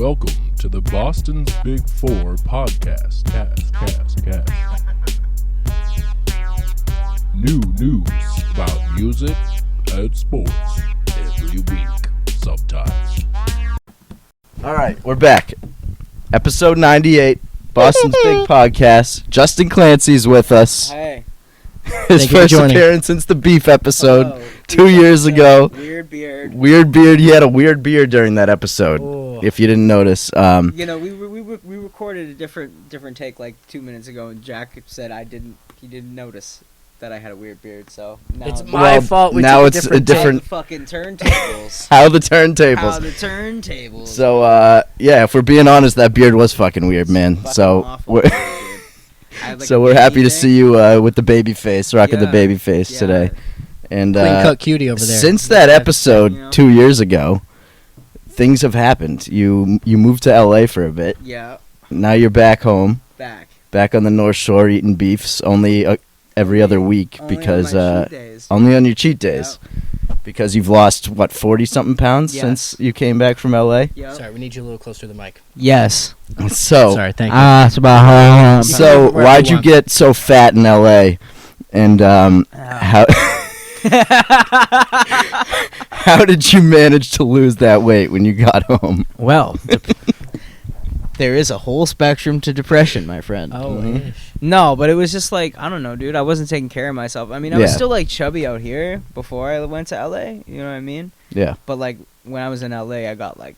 Welcome to the Boston's Big Four podcast. Cast. New news about music and sports every week, sometimes. All right, we're back. Episode 98, Boston's Big Podcast. Justin Clancy's with us. Hey. His first appearance since the beef episode. Hello. 2 years ago. Weird beard. Weird beard. He had a weird beard during that episode. Ooh. If you didn't notice. You know, we recorded a different take like 2 minutes ago, and Jack said he didn't notice that I had a weird beard. So now it's my fault. Now it's a different fucking turntables. How the turntables. How the turntables. So yeah, if we're being honest, that beard was fucking weird, man. Fucking so awful, dude. I had, like, so a we're happy baby to thing. see you with the baby face, rocking the baby face today. And Clean cut cutie over there. Since that episode You know? 2 years ago, things have happened. You moved to LA for a bit. Yeah. Now you're back home, Back on the North Shore, eating beefs only every other week only because on my cheat days. only on your cheat days. Because you've lost what 40-something pounds Yes. since you came back from LA. Yep. Sorry, we need you a little closer to the mic. Yes. So Sorry, thank you. It's about how. So Wherever why'd you you want. get so fat in LA? And how how did you manage to lose that weight when you got home? Well, there is a whole spectrum to depression, my friend. Oh, Mhm. ish. No, but it was just like, I don't know, dude. I wasn't taking care of myself. I mean, I was Yeah. still like chubby out here before I went to LA. You know what I mean? Yeah, But like when I was in LA, I got like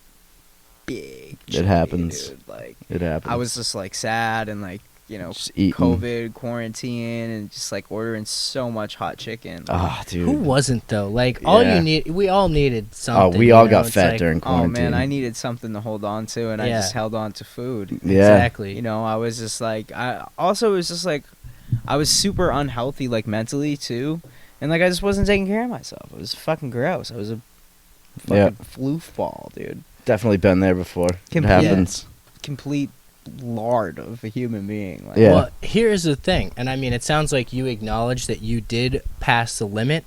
big. It chubby, happens. Dude. Like it happened. I was just like sad and like, you know, Just eating. COVID, quarantine, and just like ordering so much hot chicken. Ah, dude. Who wasn't though? Like all Yeah. you need, we all needed something. Oh, we you all know? got It's fat like, during Oh quarantine. man, I needed something to hold on to, and I Yeah. just held on to food. Yeah. Exactly. You know, I was just like, I also was just like, I was super unhealthy, like mentally too, and like I just wasn't taking care of myself. It was fucking gross. I was a fucking floof ball, dude. Definitely been there before. It Complete- happens. Complete lard of a human being. Like, Yeah. Well, here's the thing, and I mean, it sounds like you acknowledge that you did pass the limit,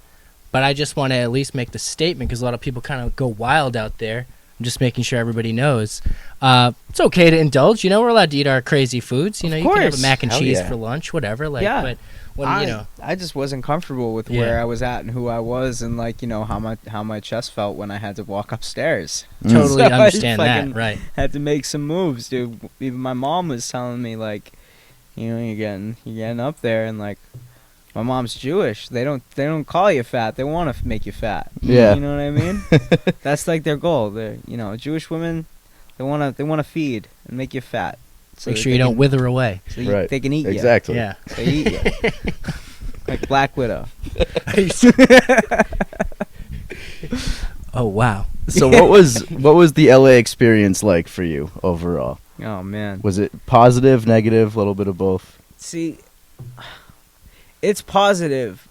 but I just want to at least make the statement because a lot of people kind of go wild out there. I'm just making sure everybody knows. It's okay to indulge. You know, we're allowed to eat our crazy foods. You know, Of you can have course. a mac and Hell cheese yeah. for lunch, whatever. Like, Yeah. but when I just wasn't comfortable with Yeah. where I was at and who I was, and like, you know, how my chest felt when I had to walk upstairs. totally So I understand that, fucking- right? Had to make some moves, dude. Even my mom was telling me like, you know, you're getting up there, and like, my mom's Jewish. They don't call you fat. They want to make you fat. Yeah. You know what I mean? That's like their goal. They're, you know, Jewish women. They wanna feed and make you fat. So Make that sure they you don't can- wither away. So Right. they can eat you. Exactly. Yeah. They eat you. Like Black Widow. Oh wow. So what was the LA experience like for you overall? Oh man. Was it positive, negative, a little bit of both? See, it's positive,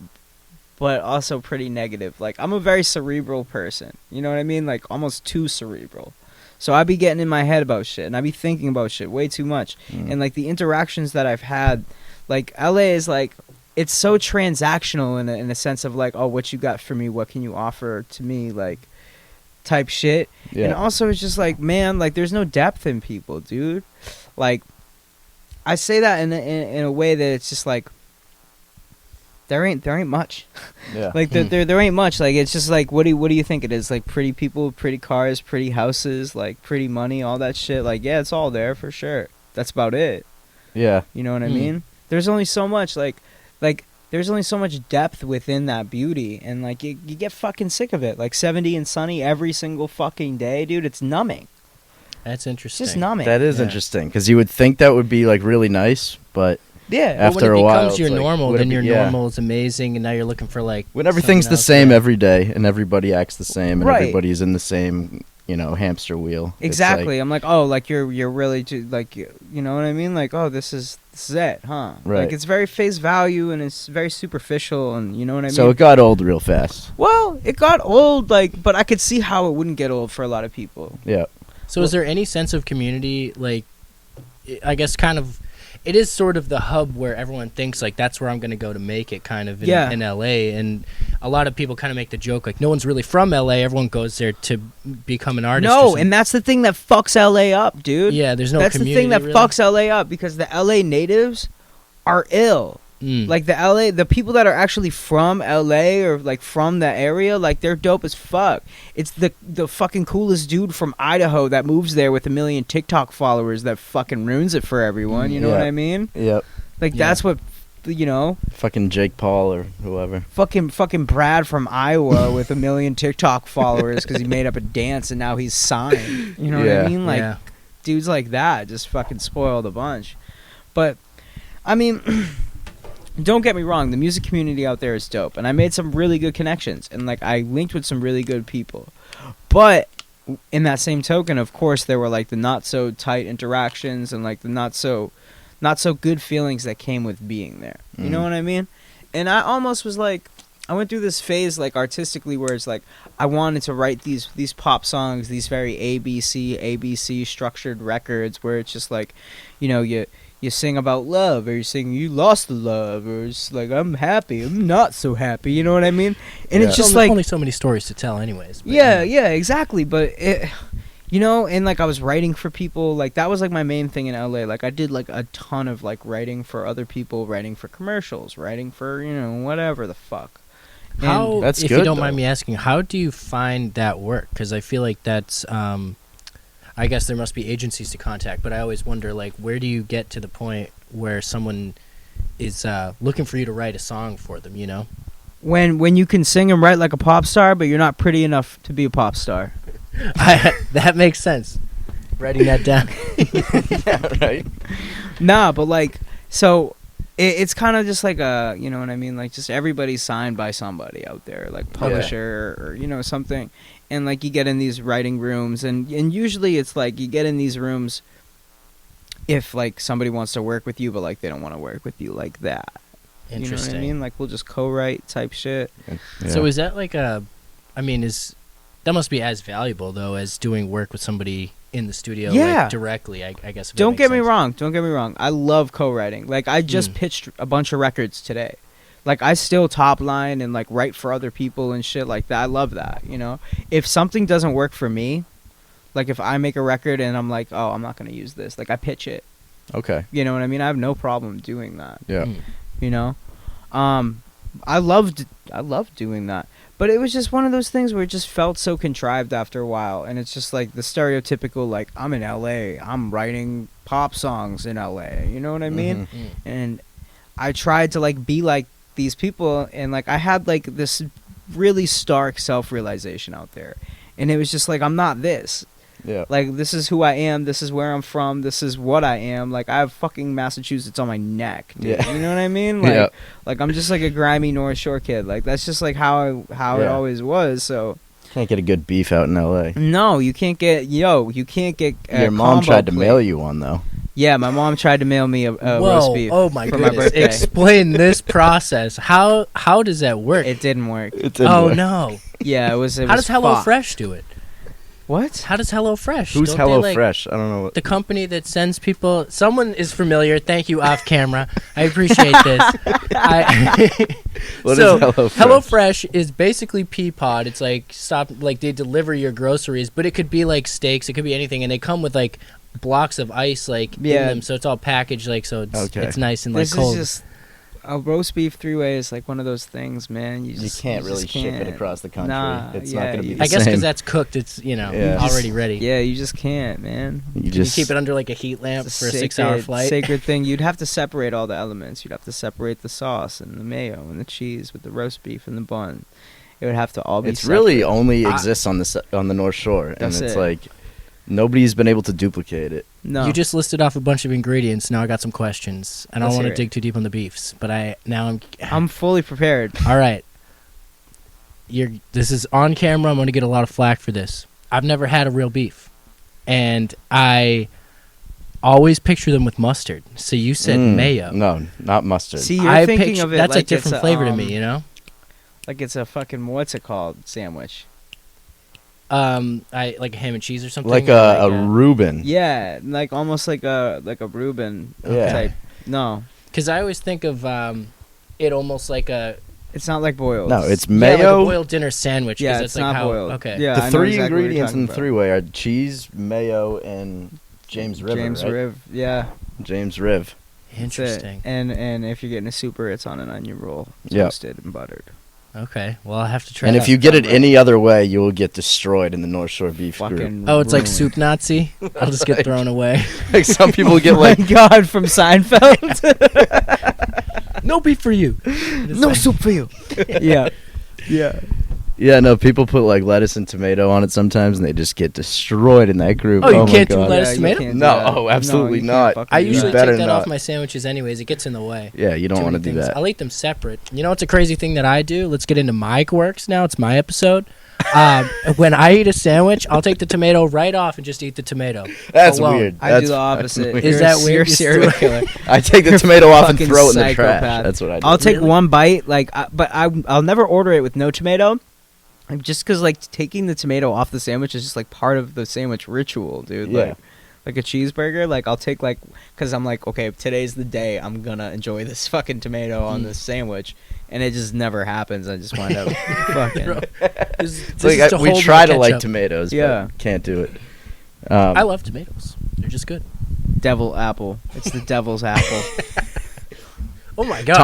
but also pretty negative. Like, I'm a very cerebral person. You know what I mean? Like, almost too cerebral. So I be getting in my head about shit, and I be thinking about shit way too much. Mm. And like the interactions that I've had, like LA is like, it's so transactional in a sense of like, oh, what you got for me? What can you offer to me? Like, type shit. Yeah. And also it's just like, man, like there's no depth in people, dude. Like, I say that in a way that it's just like, there ain't much. Yeah. Like there ain't much. Like, it's just like, what do you think it is? Like, pretty people, pretty cars, pretty houses, like pretty money, all that shit. Like, yeah, it's all there for sure. That's about it. Yeah. You know what I Mm. mean? There's only so much like there's only so much depth within that beauty, and like you get fucking sick of it. Like 70 and sunny every single fucking day, dude. It's numbing. That's It's interesting. just numbing. That is Yeah. interesting because you would think that would be like really nice, but Yeah. But after when a it while, becomes it's your like, normal, would it then be- your yeah. normal is amazing, and now you're looking for like when everything's something the else, same yeah. every day and everybody acts the same and Right. everybody's in the same, hamster wheel. it's Exactly. like- I'm like, oh, like you're really like, you know what I mean? Like, oh, this is it, huh? Right. Like, it's very face value, and it's very superficial, and you know what I mean? so it got old real fast. Well, it got old, like, but I could see how it wouldn't get old for a lot of people. Yeah. So is there any sense of community, like, I guess kind of, it is sort of the hub where everyone thinks, like, that's where I'm going to go to make it kind of in, Yeah. in LA. And a lot of people kind of make the joke like no one's really from LA. Everyone goes there to become an artist. No, and that's the thing that fucks LA up, dude. yeah, there's no That's the community. thing that really. fucks LA up because the LA natives are ill. Mm. Like the people that are actually from LA or like from the area, like they're dope as fuck. It's the fucking coolest dude from Idaho that moves there with 1 million TikTok followers that fucking ruins it for everyone. You know what I mean? Yep. Like that's what, Fucking Jake Paul or whoever. fucking Brad from Iowa with 1 million TikTok followers because he made up a dance and now he's signed. You know what I mean? Like yeah. dudes like that just fucking spoil the bunch. But I mean. Don't get me wrong, the music community out there is dope, and I made some really good connections, and like I linked with some really good people. But in that same token, of course, there were like the not so tight interactions and like the not so good feelings that came with being there. You know what I mean? And I almost was like, I went through this phase like artistically where it's like I wanted to write these pop songs, these very ABC structured records where it's just like, you sing about love, or you sing you lost the love, or it's like I'm happy, I'm not so happy. You know what I mean? And it's just like only so many stories to tell, anyways. But yeah, exactly. But it, and like I was writing for people, like that was like my main thing in LA. Like I did like a ton of like writing for other people, writing for commercials, writing for whatever the fuck. How, That's if good, you don't though. mind me asking, how do you find that work? Because I feel like that's, I guess there must be agencies to contact, but I always wonder, like, where do you get to the point where someone is looking for you to write a song for them, When you can sing and write like a pop star, but you're not pretty enough to be a pop star. That makes sense. Writing that down. Yeah, right. Nah, but like, so it's kind of just like a, you know what I mean? Like just everybody's signed by somebody out there, like publisher or something. And like you get in these writing rooms and usually it's like you get in these rooms if like somebody wants to work with you, but like they don't want to work with you like that. Interesting. You know what I mean? Like we'll just co-write type shit. Yeah. So is that like that must be as valuable though as doing work with somebody in the studio like, directly, I guess. Don't get me wrong. I love co-writing. Like I just pitched a bunch of records today. Like I still top line and like write for other people and shit like that. I love that, If something doesn't work for me, like if I make a record and I'm like, oh, I'm not going to use this, like I pitch it. Okay. You know what I mean? I have no problem doing that. Yeah. I loved doing that. But it was just one of those things where it just felt so contrived after a while, and it's just like the stereotypical like I'm in LA, I'm writing pop songs in LA. You know what I mean? Mm. And I tried to like be like these people, and like I had like this really stark self-realization out there, and it was just like I'm not this. Yeah. Like this is who I am, this is where I'm from, this is what I am. Like I have fucking Massachusetts on my neck, dude. Yeah. You know what I mean? Like Yeah. like I'm just like a grimy North Shore kid. Like that's just like how it always was. So Can't get a good beef out in LA. no, you can't get Your mom tried to mail you one though. Yeah, my mom tried to mail me a roast beef. Oh my for my goodness. birthday. Explain this process. How does that work? It didn't work. Oh no. Yeah, it was How does HelloFresh do it? What? How does HelloFresh? Who's Don't they, like, HelloFresh? I don't know. the company that sends people. Someone is familiar. Thank you, off camera. I appreciate this. What so is HelloFresh? HelloFresh is basically Peapod. It's like they deliver your groceries, but it could be like steaks. It could be anything, and they come with like blocks of ice in them, so it's all packaged so it's nice and This cold. is just a roast beef three-way is like one of those things, man. You can't really ship it across the country. Nah, It's yeah, not going to be you- the I guess same. because that's cooked. It's already ready. Yeah, you just can't, man. You Can just you keep it under like a heat lamp It's for a sacred- 6-hour flight? Sacred thing. You'd have to separate all the elements. You'd have to separate the sauce and the mayo and the cheese with the roast beef and the bun. It would have to all be. It's really separate. only exists on the North Shore, and That's it's it. like nobody's been able to duplicate it. No. You just listed off a bunch of ingredients. Now I got some questions. I don't Let's want to hear it. dig too deep on the beefs, but I'm I'm fully prepared. all right. This is on camera. I'm going to get a lot of flack for this. I've never had a real beef, and I always picture them with mustard. So you said mayo. No, not mustard. See, you're thinking picture- of it that's like a different it's flavor to me, you know. Like it's a fucking what's it called sandwich? I like ham and cheese or something. like or a Reuben. Yeah, like almost like a Reuben Yeah. type. No. Because I always think of it almost like a It's not like boiled. No, it's Yeah, mayo. like a boiled dinner sandwich. 'cause Yeah, that's it's like not how, boiled. Okay. Yeah, The I know three exactly what you're ingredients in talking the about. three-way are cheese, mayo, and James River. James right? Riv. Yeah. James Riv. That's it. Interesting. And if you're getting a super, it's on an onion roll, Yep. toasted and buttered. Okay. Well, I'll have to try And that. if you get it Right. any other way, you will get destroyed in the North Shore Beef Group. Fucking. Oh, it's like ruined. soup Nazi. I'll just get thrown away. Like some people get Oh like my God, from Seinfeld. No beef for you. No soup for you. Yeah. Yeah. Yeah, no, people put like lettuce and tomato on it sometimes, and they just get destroyed in that group. Oh, you my can't do God. lettuce, Yeah, you tomato? can't do No, that. oh, absolutely you not. can't fucking I do usually that. better take that not. off my sandwiches anyways. It gets in the way. Yeah, you don't Too want to many do things. that. I'll eat them separate. You know what's a crazy thing that I do? Let's get into my quirks now. It's my episode. When I eat a sandwich, I'll take the tomato right off and just eat the tomato. That's alone. weird. I That's do the fucking opposite. weird. Is You're a- that weird? You're a You're serial still- killer. I take the You're tomato off and fucking throw it in the trash. psychopath. That's what I do. I'll take Really? one bite, but I'll never order it with no tomato. Just because like taking the tomato off the sandwich is just like part of the sandwich ritual, dude. Yeah. Like a cheeseburger, like I'll take like, because I'm like, okay, today's the day I'm gonna enjoy this fucking tomato on this sandwich, and it just never happens. I just wind up fucking. It's like we try to like tomatoes, Yeah. but can't do it. I love tomatoes. They're just good. Devil apple. It's the devil's apple. Oh my god.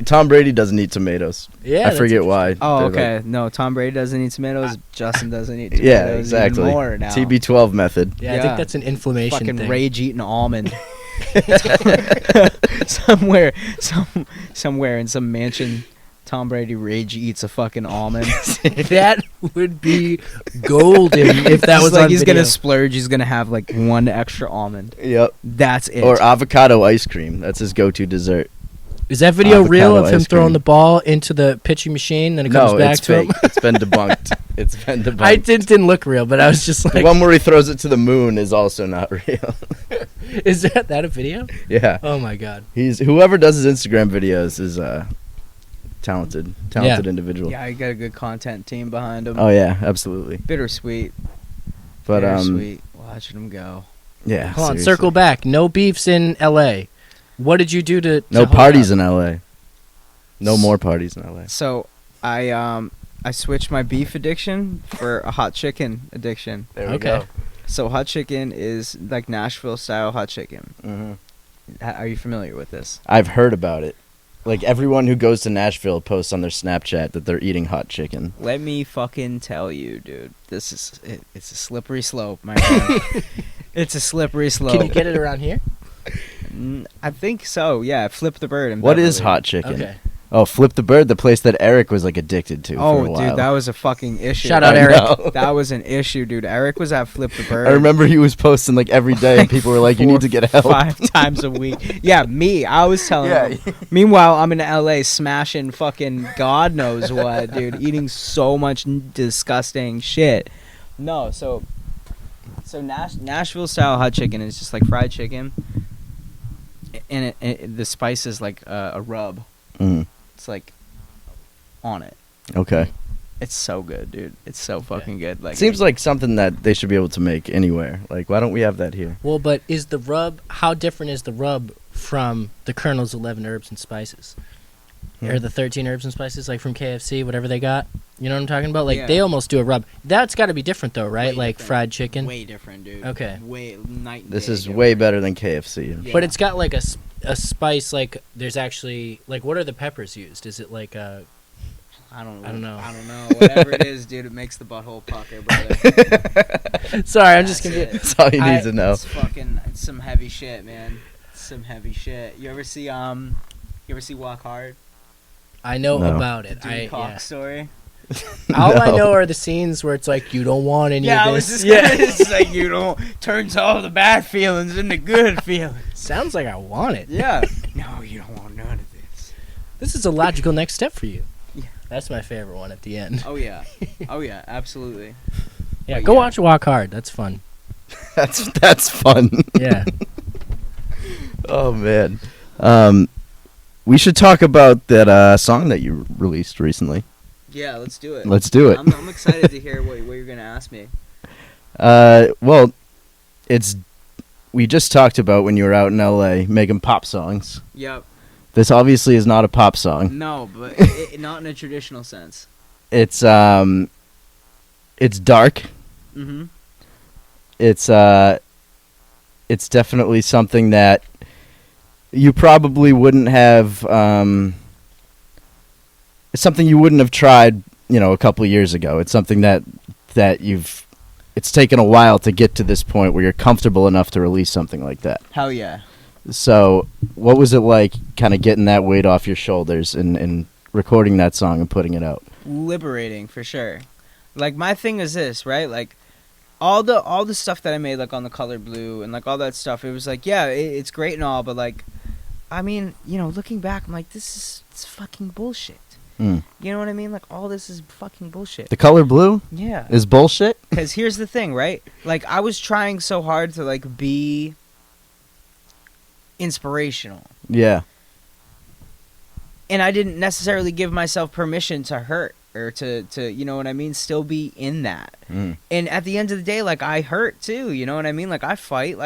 Tom Brady doesn't eat tomatoes. Yeah. I forget why. Oh, They're okay. No, Tom Brady doesn't eat tomatoes. Justin doesn't eat like- tomatoes. yeah, even exactly. more now. TB12 method. Yeah, I Yeah. think that's an inflammation Fucking thing. rage eating almond. somewhere in some mansion, Tom Brady rage eats a fucking almond. That would be golden if that Just was like on he's video. gonna splurge. He's gonna have like one extra almond. Yep. That's it. Or avocado ice cream. That's his go-to dessert. Is that video Avocado real of him ice throwing cream. the ball into the pitching machine, then it comes No, back it's to fake. him? It's been debunked. It's been debunked. I didn't look real, but I was just The like, one where he throws it to the moon is also not real. is that a video? Yeah. Oh my god. He's whoever does his Instagram videos is a talented individual. yeah, he got a good content team behind him. Oh yeah, absolutely. Bittersweet. But Bittersweet. Watching him go. yeah. Hold on, seriously. circle back. No beefs in L.A. What did you do to No hold parties up? in LA. No more parties in LA. So I switched my beef addiction for a hot chicken addiction. There we Okay. go. So hot chicken is like Nashville style hot chicken. Mm-hmm. Are you familiar with this? I've heard about it. Like everyone who goes to Nashville posts on their Snapchat that they're eating hot chicken. Let me fucking tell you, dude. This is it's a slippery slope, my friend. It's a slippery slope. Can you get it around here? I think so. Yeah, Flip the Bird. In What is Beverly. hot chicken? Okay. Oh, Flip the Bird, the place that Eric was like addicted to for a Oh, while. dude, that was a fucking issue. Shout out I Eric. know. That was an issue, dude. Eric was at Flip the Bird. I remember he was posting like every day, and people were like, "You need to get help." 5 times a week. Yeah, me. I was telling Yeah. him. Meanwhile, I'm in LA smashing fucking God knows what, dude. Eating so much disgusting shit. No, so Nashville style hot chicken is just like fried chicken, and the spice is like a rub. Mm, It's like on it. okay. It's so good, dude. It's so fucking good. Like Seems like something that they should be able to make anywhere. Like, why don't we have that here? Well, but is the rub, how different is the rub from the Colonel's 11 herbs and spices? Or the 13 herbs and spices, like from KFC, whatever they got? You know what I'm talking about? Like, Yeah. they almost do a rub. That's got to be different, though, right? Way Like different. fried chicken. way different, dude. Okay. Way night. And This day is different. way better than KFC. Yeah. But it's got like a spice, like, there's actually, like, what are the peppers used? Is it like a. I don't know. I don't know. Whatever it is, dude, it makes the butthole pucker, brother. Sorry, I'm just That's confused. it. That's all you need to know. It's fucking it's some heavy shit, man. It's some heavy shit. You ever see Walk Hard? I know No. about it. Dewey Cox story? All I No. know are the scenes where it's like, you don't want any Yeah, I of was this. just gonna it's like you don't turns all the bad feelings into good feelings. Sounds like I want it. Yeah. No, you don't want none of this. This is a logical next step for you. Yeah. That's my favorite one at the end. Oh yeah. Oh yeah, absolutely. Yeah, But go yeah. watch Walk Hard. That's fun. That's fun. Yeah. Oh man. We should talk about that song that you released recently. Yeah, let's do it. Let's do it. I'm excited to hear what you're gonna ask me. Well, we just talked about when you were out in LA making pop songs. Yep. This obviously is not a pop song. No, but not in a traditional sense. It's dark. Mm-hmm. It's definitely something that you probably wouldn't have. It's something you wouldn't have tried, a couple of years ago. It's something that you've. It's taken a while to get to this point where you're comfortable enough to release something like that. Hell yeah. So, what was it like, kind of getting that weight off your shoulders and recording that song and putting it out? Liberating, for sure. Like, my thing is this, right? Like, all the stuff that I made, like, on the Color Blue and, like, all that stuff, it was like, yeah, it's great and all, but, like, I mean, looking back, I'm like, it's fucking bullshit. You know what I mean? Like, all this is fucking bullshit. The Color Blue? Yeah. Is bullshit? Because here's the thing, right? Like, I was trying so hard to, like, be inspirational. Yeah. And I didn't necessarily give myself permission to hurt or to you know what I mean, still be in that. And at the end of the day, like, I hurt too, you know what I mean? Like, I fight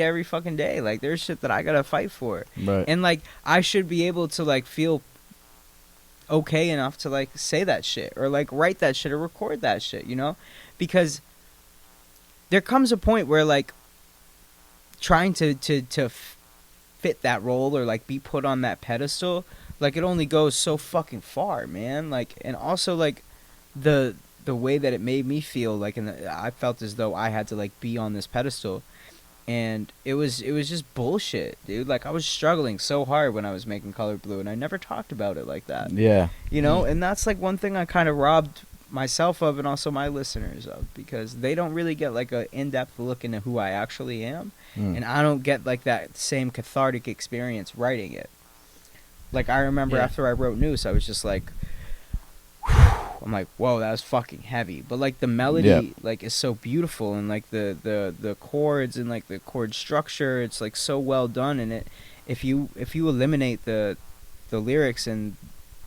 every fucking day. Like, there's shit that I gotta fight for. Right. And, like, I should be able to, like, feel okay enough to, like, say that shit or, like, write that shit or record that shit, because there comes a point where, like, trying to fit that role or, like, be put on that pedestal, like, it only goes so fucking far, man. Like, and also, like, the way that it made me feel, like, I felt as though I had to, like, be on this pedestal, and it was just bullshit, dude. Like, I was struggling so hard when I was making Color Blue, and I never talked about it like that. Yeah. And that's, like, one thing I kind of robbed myself of and also my listeners of, because they don't really get, like, a in-depth look into who I actually am, and I don't get, like, that same cathartic experience writing it. Like, I remember after I wrote Noose, I was just like, I'm like, whoa, that was fucking heavy. But, like, the melody, like, is so beautiful, and, like, the chords and, like, the chord structure, it's, like, so well done. And if you eliminate the lyrics and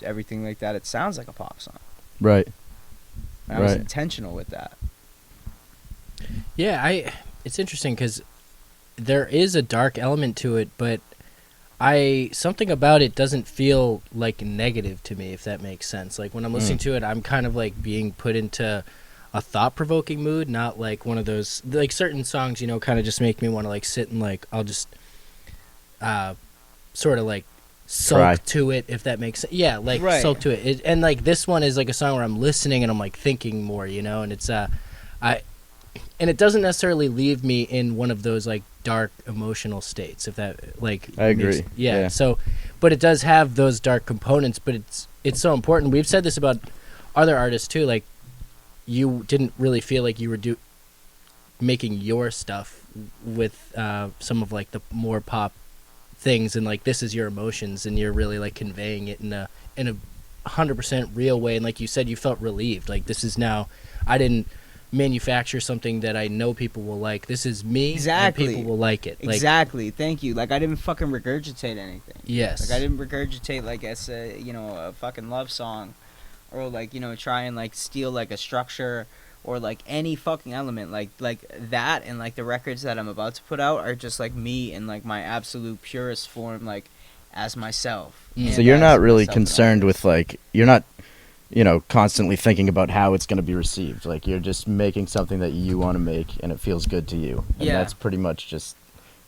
everything like that, it sounds like a pop song. Right. And I was intentional with that. Yeah, it's interesting because there is a dark element to it, but something about it doesn't feel like negative to me, if that makes sense. Like, when I'm listening to it, I'm kind of like being put into a thought-provoking mood, not like one of those, like, certain songs, kind of just make me want to, like, sit and, like, I'll just sort of, like, sulk to it, if that makes sense. Yeah, like, sulk to it. And, like, this one is, like, a song where I'm listening and I'm, like, thinking more, and it's, and it doesn't necessarily leave me in one of those, like, dark emotional states, if that, like, I agree. Yeah. So, but it does have those dark components, but it's so important. We've said this about other artists too. Like, you didn't really feel like you were making your stuff with some of, like, the more pop things, and, like, this is your emotions, and you're really, like, conveying it in a 100% real way. And like you said, you felt relieved. Like, this is now, I didn't manufacture something that I know people will like. This is me. Exactly. And people will like it. Like, exactly. Thank you. Like, I didn't fucking regurgitate anything. Yes. Like, I didn't regurgitate, like, as a fucking love song, or, like, try and, like, steal, like, a structure or, like, any fucking element like that. And, like, the records that I'm about to put out are just, like, me in, like, my absolute purest form, like, as myself. So you're not really concerned with, like, you're not constantly thinking about how it's going to be received. Like, you're just making something that you want to make, and it feels good to you. And that's pretty much just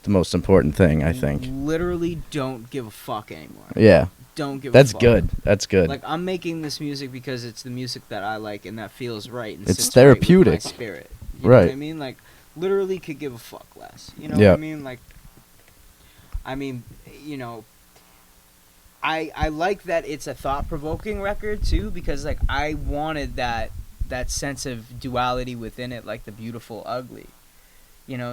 the most important thing, I think. Literally don't give a fuck anymore. Yeah. Don't give a fuck. That's good. That's good. Like, I'm making this music because it's the music that I like and that feels right. And it's sits therapeutic. Right with my spirit. You know what I mean? Like, literally could give a fuck less. You know what I mean? Like, I like that it's a thought-provoking record too, because, like, I wanted that sense of duality within it, like the beautiful ugly,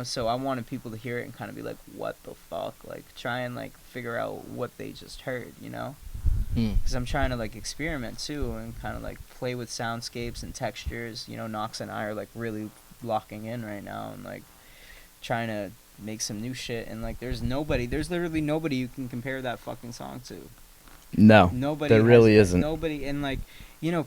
so I wanted people to hear it and kind of be like, what the fuck, like, try and, like, figure out what they just heard, because I'm trying to, like, experiment too and kind of, like, play with soundscapes and textures. Knox and I are, like, really locking in right now and, like, trying to make some new shit, and, like, there's literally nobody you can compare that fucking song to. No, nobody. There really isn't. Nobody, and, like,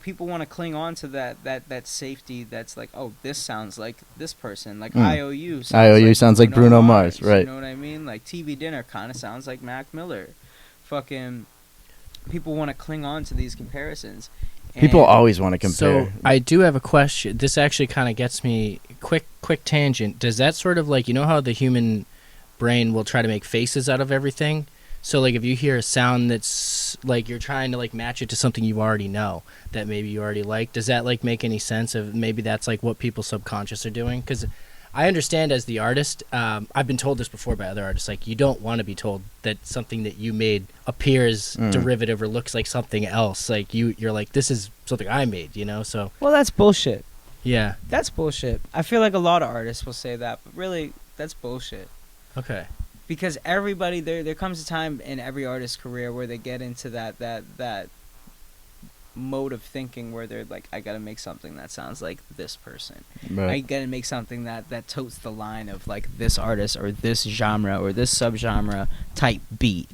people want to cling on to that safety. That's like, oh, this sounds like this person. Like IOU. Sounds like Bruno Mars, right? You know what I mean? Like TV Dinner kind of sounds like Mac Miller. fucking people want to cling on to these comparisons. People And- always want to compare. So I do have a question. This actually kind of gets me quick tangent. Does that sort of like, you know how the human brain will try to make faces out of everything? So like if you hear a sound that's like you're trying to like match it to something you already know that maybe you already like, does that like make any sense of maybe that's like what people's subconscious are doing? Because I understand as the artist, I've been told this before by other artists, like you don't want to be told that something that you made appears derivative or looks like something else. Like you're like, this is something I made, you know? So Well, that's bullshit. yeah. That's bullshit. I feel like a lot of artists will say that, but really, that's bullshit. Okay. Because everybody, there comes a time in every artist's career where they get into that mode of thinking where they're like, I gotta make something that sounds like this person. I Right. gotta make something that totes the line of like this artist or this genre or this subgenre type beat.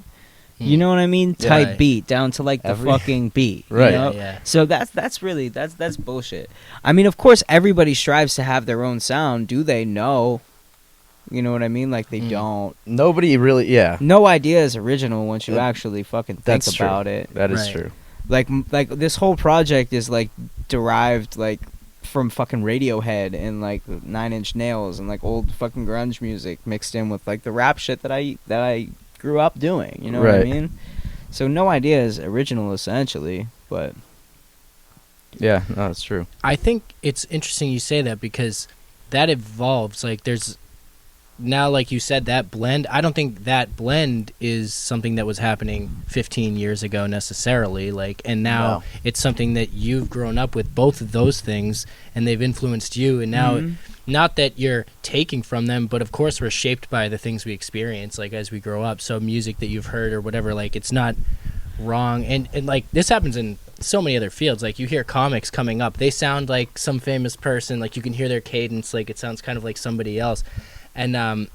You know what I mean? Yeah. Type beat down to like the fucking beat. Right. You know? Yeah. So that's really that's bullshit. I mean, of course, everybody strives to have their own sound. Do they? No. You know what I mean? Like they don't. Nobody really. Yeah. No idea is original once you actually fucking think That's true. about it. That is Right. true. Like this whole project is like derived like from fucking Radiohead and like 9 Inch Nails and like old fucking grunge music mixed in with like the rap shit that I grew up doing. You know what I Right. mean? So no idea is original essentially, but Yeah. No, that's true. I think it's interesting you say that because that evolves. Like there's now, like you said, that blend. I don't think that blend is something that was happening 15 years ago necessarily. Like, and now No. it's something that you've grown up with both of those things, and they've influenced you. And now, not that you're taking from them, but of course we're shaped by the things we experience, like as we grow up. So music that you've heard or whatever, like it's not wrong. And like this happens in so many other fields. Like you hear comics coming up, they sound like some famous person. Like you can hear their cadence, like it sounds kind of like somebody else. And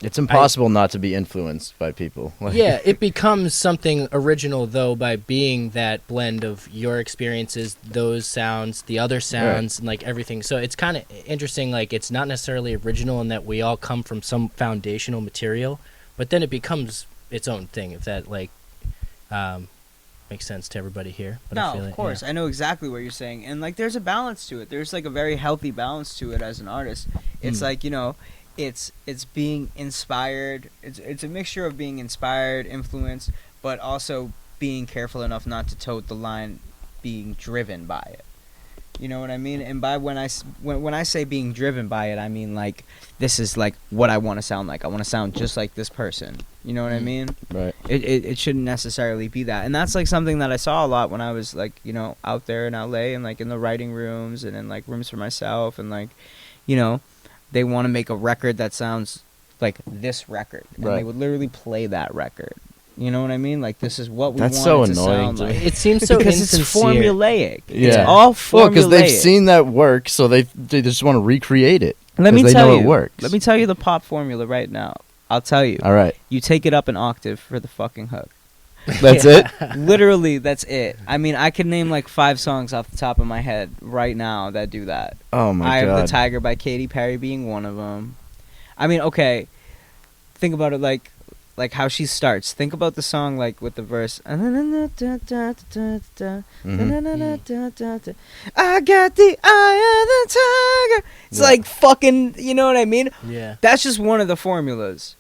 It's impossible not to be influenced by people. Like, yeah, it becomes something original though by being that blend of your experiences, those sounds, the other sounds, and like everything. So it's kind of interesting. Like it's not necessarily original in that we all come from some foundational material, but then it becomes its own thing. If that like makes sense to everybody here. But I no, feel of it, course. yeah. I know exactly what you're saying. And like there's a balance to it. There's like a very healthy balance to it as an artist. It's like, you know, it's being inspired. It's a mixture of being inspired, influenced, but also being careful enough not to tote the line being driven by it. You know what I mean? And by when I say being driven by it, I mean like this is like what I want to sound like. I want to sound just like this person. You know what I mean? Right. It shouldn't necessarily be that. And that's like something that I saw a lot when I was like, you know, out there in LA and like in the writing rooms and in like rooms for myself and like, you know, they want to make a record that sounds like this record. And Right. they would literally play that record. You know what I mean? Like this is what we That's want so it to annoying sound to me. like. It seems so Because it's insincere. formulaic. Yeah. It's all formulaic. Well, because they've seen that work, so they just want to recreate it. Let me 'cause they tell know you. it works. Let me tell you the pop formula right now. I'll tell you. All right. You take it up an octave for the fucking hook. That's it? Literally, that's it. I mean, I could name like 5 songs off the top of my head right now that do that. Oh, my Eye God. of the Tiger by Katy Perry being one of them. I mean, okay, think about it like how she starts. Think about the song like with the verse. I got the eye of the tiger. It's Yeah. like fucking, you know what I mean? Yeah. That's just one of the formulas.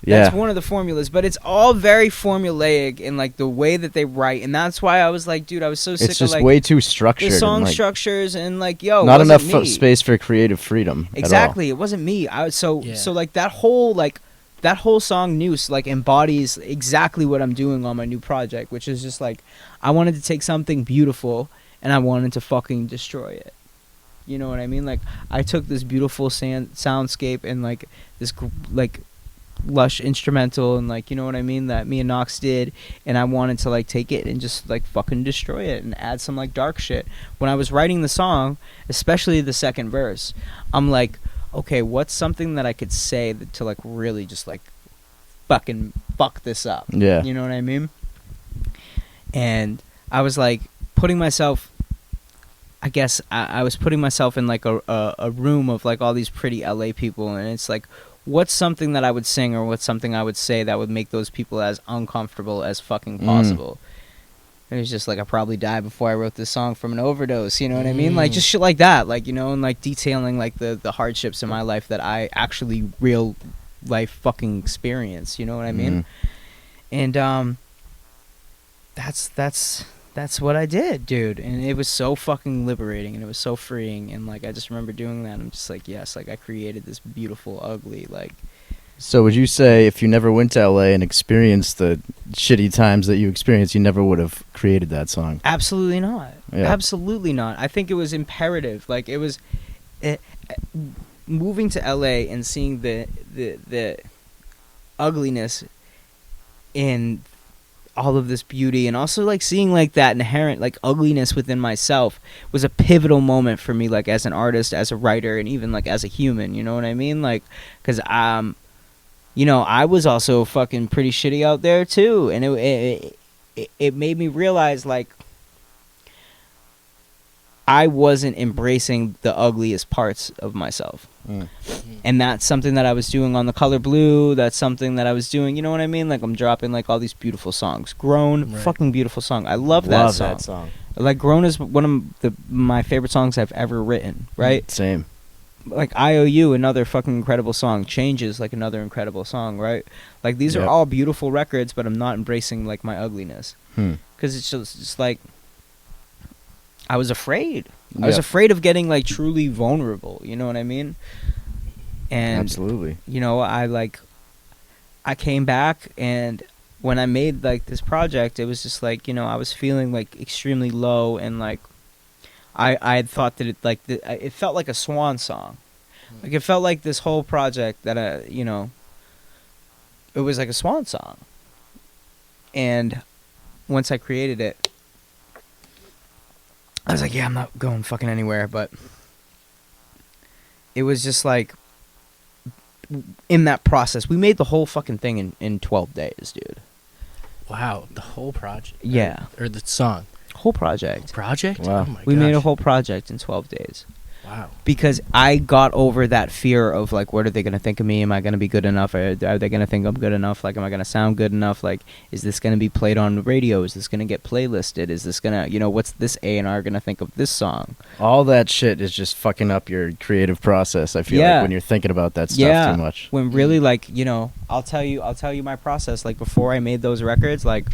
Yeah. That's one of the formulas, but it's all very formulaic in like the way that they write, and that's why I was like, dude, I was so sick It's of just like way too structured. the song and, like, structures and like, yo, not wasn't enough me. space for creative freedom. Exactly, it wasn't me. So like that whole song Noose like embodies exactly what I'm doing on my new project, which is just like I wanted to take something beautiful and I wanted to fucking destroy it. You know what I mean? Like I took this beautiful soundscape and like this like lush instrumental and like, you know what I mean, that me and Knox did, and I wanted to like take it and just like fucking destroy it and add some like dark shit. When I was writing the song, especially the second verse, I'm like, okay, what's something that I could say to like really just like fucking fuck this up? Yeah. You know what I mean? And I was like putting myself, I guess I was putting myself in like a room of like all these pretty LA people, and it's like, what's something that I would sing or what's something I would say that would make those people as uncomfortable as fucking possible. It was just like, I probably died before I wrote this song from an overdose, you know what I mean? Like, just shit like that, like, you know, and like detailing like the hardships in my life that I actually real life fucking experience, you know what I mean? And that's what I did, dude, and it was so fucking liberating, and it was so freeing, and like I just remember doing that. I'm just like, yes, like I created this beautiful, ugly, like. So would you say if you never went to LA and experienced the shitty times that you experienced, you never would have created that song? Absolutely not. Yeah. Absolutely not. I think it was imperative. Like it was, moving to LA and seeing the ugliness in all of this beauty, and also like seeing like that inherent like ugliness within myself was a pivotal moment for me, like as an artist, as a writer, and even like as a human. You know what I mean? Like, because you know, I was also fucking pretty shitty out there too, and it made me realize like I wasn't embracing the ugliest parts of myself. And that's something that I was doing on The Color Blue. That's something that I was doing, you know what I mean? Like I'm dropping like all these beautiful songs. Grown, fucking beautiful song. I love that song. Like Grown is one of my favorite songs I've ever written, right? Same. Like IOU, another fucking incredible song. Changes, like another incredible song, right? Like these are all beautiful records, but I'm not embracing like my ugliness. Because it's just like, I was afraid. I was afraid of getting like truly vulnerable, you know what I mean? And absolutely. You know, I came back, and when I made like this project, it was just like, you know, I was feeling like extremely low, and like I had thought that it felt like a swan song. Like it felt like this whole project that you know, it was like a swan song. And once I created it, I was like, yeah, I'm not going fucking anywhere. But it was just like, in that process, we made the whole fucking thing in 12 days, dude. Wow, the whole project? Yeah. Or the song? Whole project. Project? Wow. Oh my We made a gosh. whole project in 12 days. Wow. Because I got over that fear of, like, what are they going to think of me? Am I going to be good enough? Are they going to think I'm good enough? Like, am I going to sound good enough? Like, is this going to be played on the radio? Is this going to get playlisted? Is this going to, you know, what's this A&R going to think of this song? All that shit is just fucking up your creative process, I feel like, when you're thinking about that stuff too much. When really, like, you know, I'll tell you my process. Like, before I made those records, like,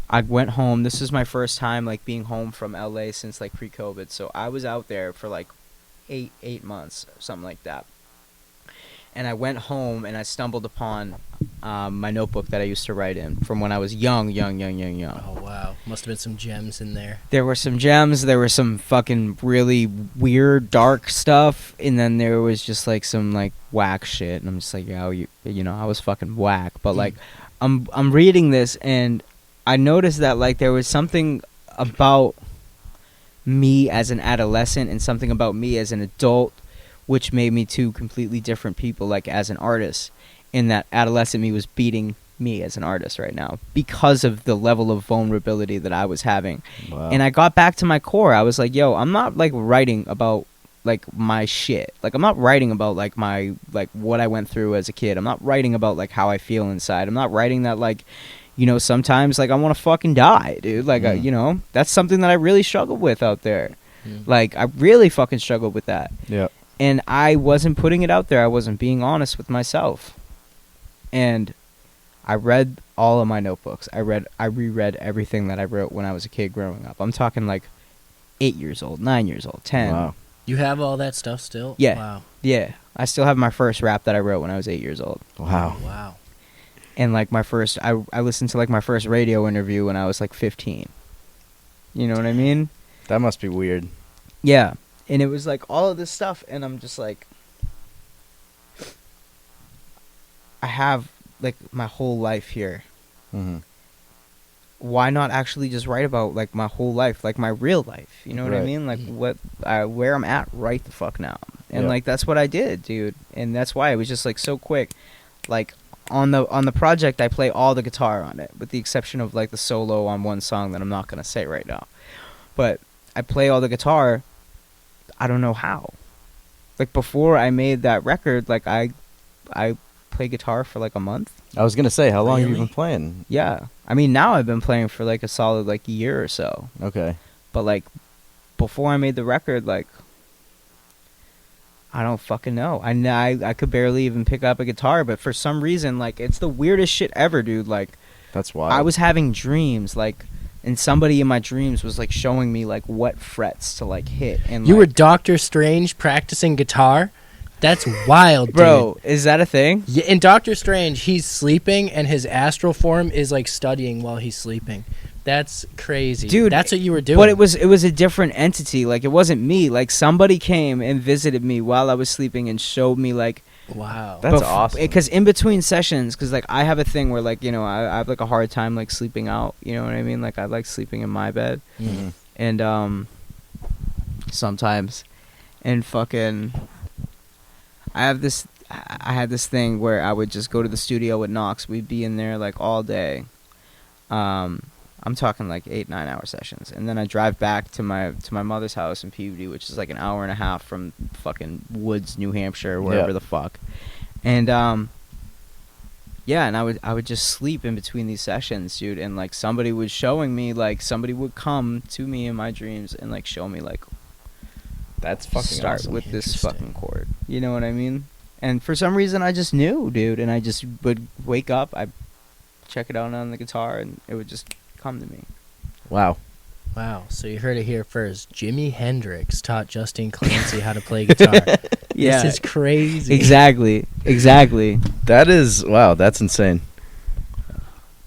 I went home. This is my first time, like, being home from LA since, like, pre-COVID. So I was out there for, like, eight months, something like that. And I went home, and I stumbled upon my notebook that I used to write in from when I was young. Oh, wow. Must have been some gems in there. There were some gems. There were some fucking really weird, dark stuff. And then there was just, like, some, like, whack shit. And I'm just like, yo, you know, I was fucking whack. But, like, I'm reading this, and I noticed that, like, there was something about me as an adolescent and something about me as an adult which made me two completely different people, like, as an artist. And that adolescent me was beating me as an artist right now because of the level of vulnerability that I was having. Wow. And I got back to my core. I was like, yo, I'm not, like, writing about, like, my shit. Like, I'm not writing about, like, my, like, what I went through as a kid. I'm not writing about, like, how I feel inside. I'm not writing that, like, you know, sometimes, like, I want to fucking die, dude. Like, you know, that's something that I really struggled with out there. Like, I really fucking struggled with that. Yeah. And I wasn't putting it out there. I wasn't being honest with myself. And I read all of my notebooks. I reread everything that I wrote when I was a kid growing up. I'm talking, like, 8 years old, 9 years old, 10. Wow. You have all that stuff still? Yeah. Wow. Yeah. I still have my first rap that I wrote when I was 8 years old. Wow. Wow. And, like, I listened to, like, my first radio interview when I was, like, 15. You know what I mean? That must be weird. Yeah. And it was, like, all of this stuff, and I'm just like, I have, like, my whole life here. Mm-hmm. Why not actually just write about, like, my whole life, like, my real life? You know what I Right. mean? Like, where I'm at right the fuck now. And, Yep. like, that's what I did, dude. And that's why it was just, like, so quick. Like, on the project, I play all the guitar on it, with the exception of, like, the solo on one song that I'm not going to say right now. But I play all the guitar. I don't know how. Like, before I made that record, like, I I play guitar for like a month. I was gonna say, how long have you Really? been playing? Yeah, I mean now I've been playing for like a solid like year or so. Okay. But like before I made the record, like I don't fucking know. I could barely even pick up a guitar, but for some reason, like it's the weirdest shit ever, dude. Like That's wild. I was having dreams, like, and somebody in my dreams was like showing me like what frets to like hit, and You were like, Doctor Strange practicing guitar? That's wild, bro. Is that a thing? dude. Yeah, in Doctor Strange, he's sleeping and his astral form is like studying while he's sleeping. That's crazy. Dude, that's what you were doing. But it was a different entity. Like it wasn't me. Like somebody came and visited me while I was sleeping and showed me like. Wow. That's awesome. Because in between sessions, because like I have a thing where like I have like a hard time like sleeping out. You know what I mean? Like I like sleeping in my bed, Mhm. and sometimes, and fucking, I had this thing where I would just go to the studio with Knox. We'd be in there like all day. I'm talking like 8-9 hour sessions, and then I drive back to my mother's house in Peabody, which is like an hour and a half from fucking Woods, New Hampshire, wherever Yeah. the fuck. And yeah, and I would just sleep in between these sessions, dude. And like somebody was showing me, like somebody would come to me in my dreams and like show me like That's fucking start awesome. with this Interesting. fucking chord. You know what I mean? And for some reason, I just knew, dude. And I just would wake up, I check it out on the guitar, and it would just come to me. Wow. Wow. So you heard it here first. Jimi Hendrix taught Justin Clancy how to play guitar. Yeah, This is crazy. exactly. That is wow. That's insane.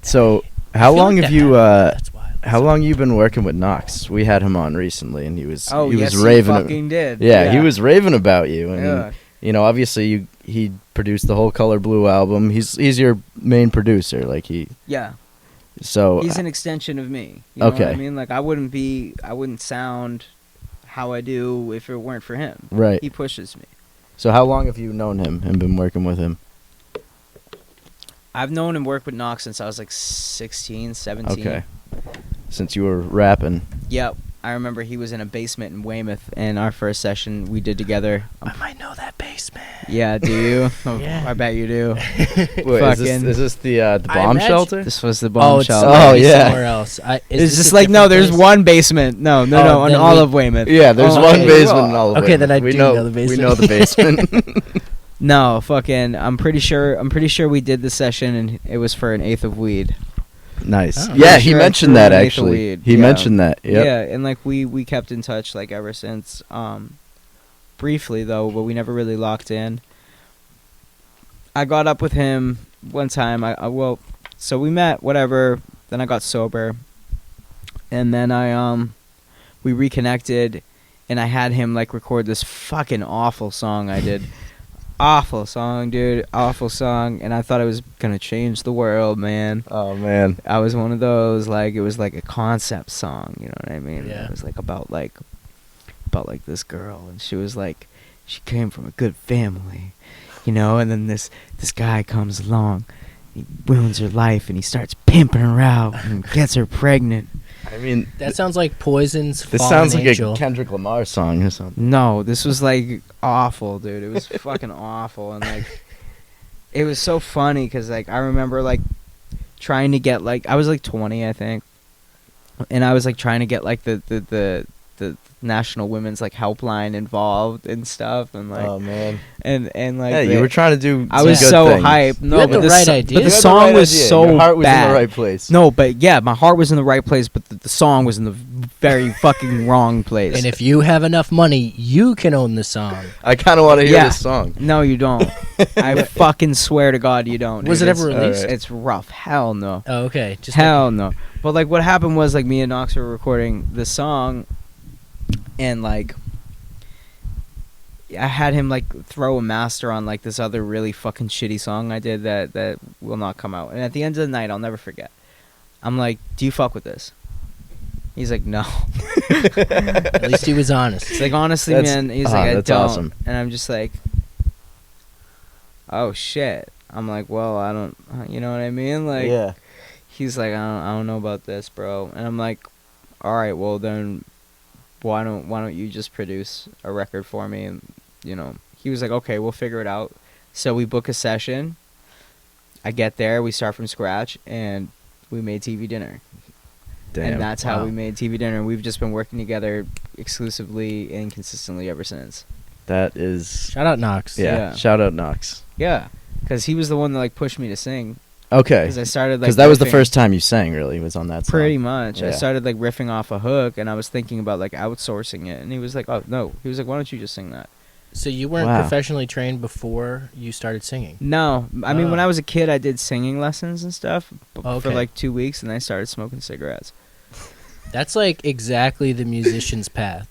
So, I how feel long like have that you? That's wild. How long you been working with Knox? We had him on recently, and he was Oh, he yes, was raving. you fucking did. Yeah, he was raving about you, and Yeah. you know, obviously he produced the whole Color Blue album. He's your main producer, like he. Yeah. So He's an extension of me. You know what I Okay. mean? Like I wouldn't sound how I do if it weren't for him. right. He pushes me. So how long have you known him and been working with him? I've known him work with Knox since I was like 16, 17. Okay. Since you were rapping. Yep. I remember he was in a basement in Weymouth, and our first session we did together. I might know that basement. Yeah, do you? Oh, Yeah. I bet you do. Wait, Fucking- is this the I bomb imagine- shelter? This was the Oh, bomb it's shelter. Oh, maybe yeah. somewhere else. It's this just a like, no, different there's place? one basement. No, Oh, on then all we- of Weymouth. Yeah, there's Oh, one okay. basement in all of Okay, it. then I we do know know the We basement. know the basement. No, fucking, I'm pretty sure we did the session, and it was for an eighth of weed. Nice. Oh. Yeah, Pretty he sure I mentioned threw that an eighth of actually. weed. He Yeah. mentioned that. Yep. Yeah, and like we kept in touch like ever since. Briefly though, but we never really locked in. I got up with him one time. So we met, whatever. Then I got sober, and then we reconnected, and I had him like record this fucking awful song I did. Awful song, dude. Awful song, and I thought it was gonna change the world, man. Oh man. I was one of those, like, it was like a concept song, you know what I mean? Yeah. It was like about this girl, and she was like, she came from a good family, you know, and then this guy comes along, he ruins her life, and he starts pimping her out and gets her pregnant. I mean, That sounds like Poison's this Fallen sounds like Angel. a Kendrick Lamar song or something. No, this was like awful, dude. It was fucking awful, and like, it was so funny because like I remember like trying to get like, I was like 20, I think, and I was like trying to get like the National Women's like helpline involved and stuff, and like Oh man. and like Yeah, the- you were trying to do. I some was good so things. hyped. No, had but the right idea. But You the had song right was idea. so Your heart was bad. in the right place. No, but yeah, my heart was in the right place, but the song was in the very fucking wrong place. And if you have enough money, you can own the song. I kind of want to hear Yeah. this song. No, you don't. I fucking swear to God, you don't. Was dude. it ever It's- released? It's rough. Hell no. Oh, okay. Just Hell no. But like, what happened was like me and Knox were recording the song, and like, I had him like throw a master on like this other really fucking shitty song I did that will not come out. And at the end of the night, I'll never forget. I'm like, "Do you fuck with this?" He's like, "No." At least he was honest. It's like, honestly, That's- man. He's like, "I that's don't." awesome. And I'm just like, "Oh shit." I'm like, "Well, I don't." You know what I mean? Like, yeah. he's like, I don't know about this, bro. And I'm like, all right, well then, why don't you just produce a record for me? And you know, he was like, okay, we'll figure it out. So we book a session. I get there, we start from scratch, and we made TV dinner. Damn. And that's how Wow. we made TV dinner. We've just been working together exclusively and consistently ever since. That is. Shout out Knox. Yeah. Shout out Knox. Yeah, because he was the one that like pushed me to sing. Okay. Because I started like Because that was the riffing- first time you sang. Really, was on that song. Pretty much. I Yeah. started like riffing off a hook, and I was thinking about like outsourcing it. And he was like, "Oh no," he was like, "Why don't you just sing that?" So you weren't Wow. professionally trained before you started singing? No, I mean Oh. when I was a kid, I did singing lessons and stuff for Okay. like 2 weeks, and then I started smoking cigarettes. That's like exactly the musician's path.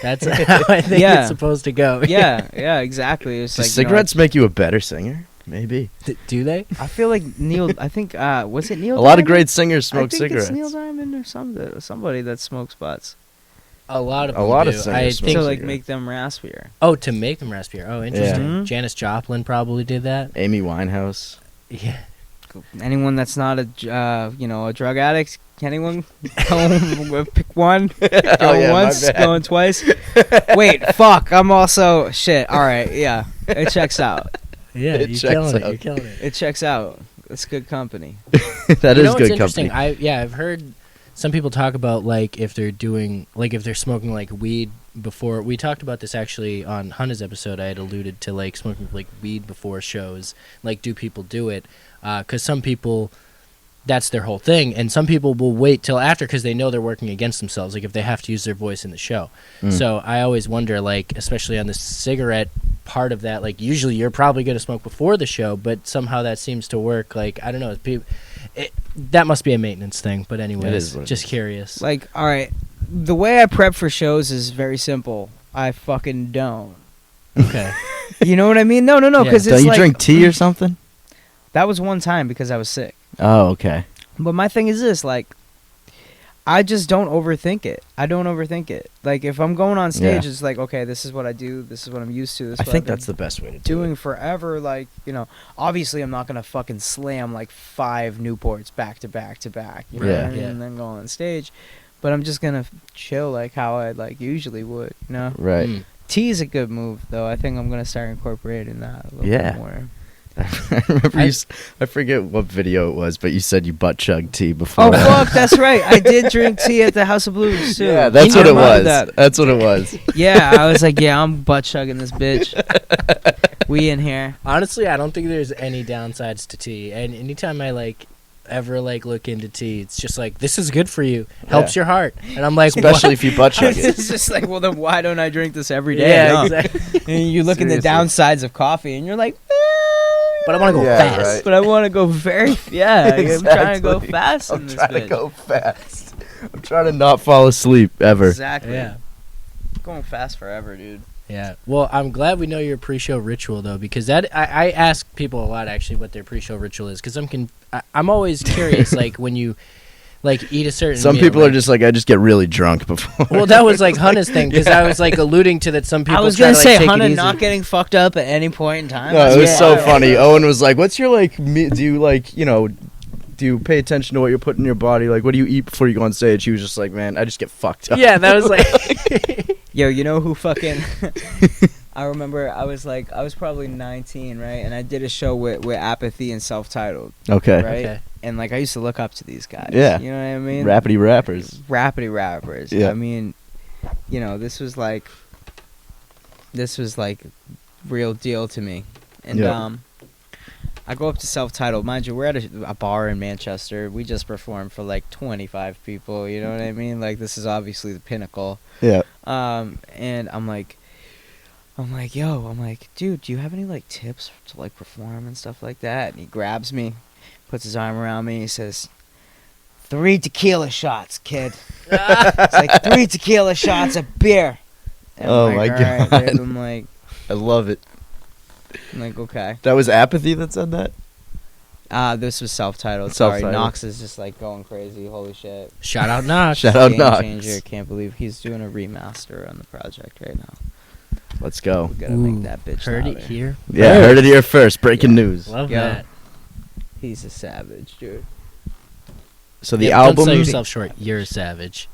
That's how I think Yeah. it's supposed to go. Yeah, yeah, exactly. It's Do like cigarettes make you a better singer? Maybe. Do they? I feel like Neil. I think was it Neil? A lot of Diamond? great singers I smoke think cigarettes. it's Neil Diamond or somebody that smokes butts. A lot of A them lot do. of singers I smoke think. To like cigarettes. make them raspier. Oh, to make them raspier. Oh, interesting. Mhm. Janis Joplin probably did that. Amy Winehouse. Yeah. Anyone that's not a a drug addict, anyone go pick one, go yeah, my once, bad. going twice. Wait, fuck, I'm also shit. All right, yeah, it checks out. Yeah, It you're checks killing it. out. You're killing it. It checks out. It's good company. That You is know what's good interesting? company. I've heard some people talk about like if they're smoking like weed before. We talked about this actually on Hunter's episode. I had alluded to like smoking like weed before shows. Like, do people do it? Because some people, that's their whole thing, and some people will wait till after because they know they're working against themselves. Like if they have to use their voice in the show. Mm. So I always wonder, like, especially on the cigarette part of that, like usually you're probably going to smoke before the show, but somehow that seems to work. Like, I don't know, that must be a maintenance thing. But anyways, is what it just is. curious. Like, all right, the way I prep for shows is very simple. I fucking don't. Okay. You know what I mean? No, Yeah. because Don't it's you like drink tea or something? that was one time because I was sick. Oh, okay. But my thing is this, like, I just don't overthink it. I don't overthink it. Like, if I'm going on stage, Yeah. it's like, okay, this is what I do. This is what I'm used to. This is I what think I've been that's the best way to do doing it. forever. Like, obviously I'm not going to fucking slam, like, 5 Newports back to back to back. You know Yeah. what I mean? Yeah. And then go on stage. But I'm just going to chill, like, how I, like, usually would, Right. Mm. Tea is a good move, though. I think I'm going to start incorporating that a little Yeah. bit more. I remember I forget what video it was, but you said you butt chugged tea before. Oh, fuck, that's right. I did drink tea at the House of Blues, too. Yeah, that's You what it reminded was. that. That's what it was. Yeah, I was like, yeah, I'm butt chugging this bitch. We in here. Honestly, I don't think there's any downsides to tea. And anytime I ever look into tea, it's just like, this is good for you, helps Yeah. your heart. And I'm like, Especially if you butt chug it. It's just like, well, then why don't I drink this every day? Yeah, No. exactly. And you look at the Seriously. downsides of coffee, and you're like, But I want to go Yeah, fast. right. but I want to go very, yeah, I'm trying to go Exactly. fast in I'm this trying to bitch. go fast. I'm trying to not fall asleep ever. Exactly. Yeah. Going fast forever, dude. Yeah. Well, I'm glad we know your pre-show ritual though, because that I ask people a lot actually what their pre-show ritual is, because I'm always curious like when you eat a certain Some meal, people are just like, I just get really drunk before. Well, that was like Hunter's thing, because I was alluding to that some people I was try gonna to, say, take it Hunter easy. not getting fucked up at any point in time. No, it was That's so wild. funny. Owen was like, "What's your do you do you pay attention to what you're putting in your body? Like, what do you eat before you go on stage?" He was just like, "Man, I just get fucked up." Yeah, that was like Yo, you know who fucking? I remember I was probably 19, right? And I did a show with Apathy and Self-Titled, Okay. right? Okay. And I used to look up to these guys. Yeah. You know what I mean? Rappity rappers. Rappity rappers. Yeah. I mean, this was like real deal to me. And Yeah. I go up to Self-Titled. Mind you, we're at a bar in Manchester. We just performed for 25 people. You know what I mean? Like, this is obviously the pinnacle. Yeah. And I'm like, dude, do you have any tips to perform and stuff like that? And he grabs me, puts his arm around me, he says, 3 tequila shots, kid. It's like 3 tequila shots of beer. And Oh I'm my "All right, God." dude." I'm like, I love it. okay. That was Apathy that said that? This was self-titled. Sorry, Self-titled. Knox is just going crazy. Holy shit. shout out Knox. Shout out Game Knox. changer. Can't believe he's doing a remaster on the project right now. Let's go. We gotta Ooh, make that bitch Heard louder. it here. Yeah, heard it here first. Breaking Yeah. news. Love Yeah. that. He's a savage, dude. So the Yeah, album, Don't sell yourself short. You're a savage.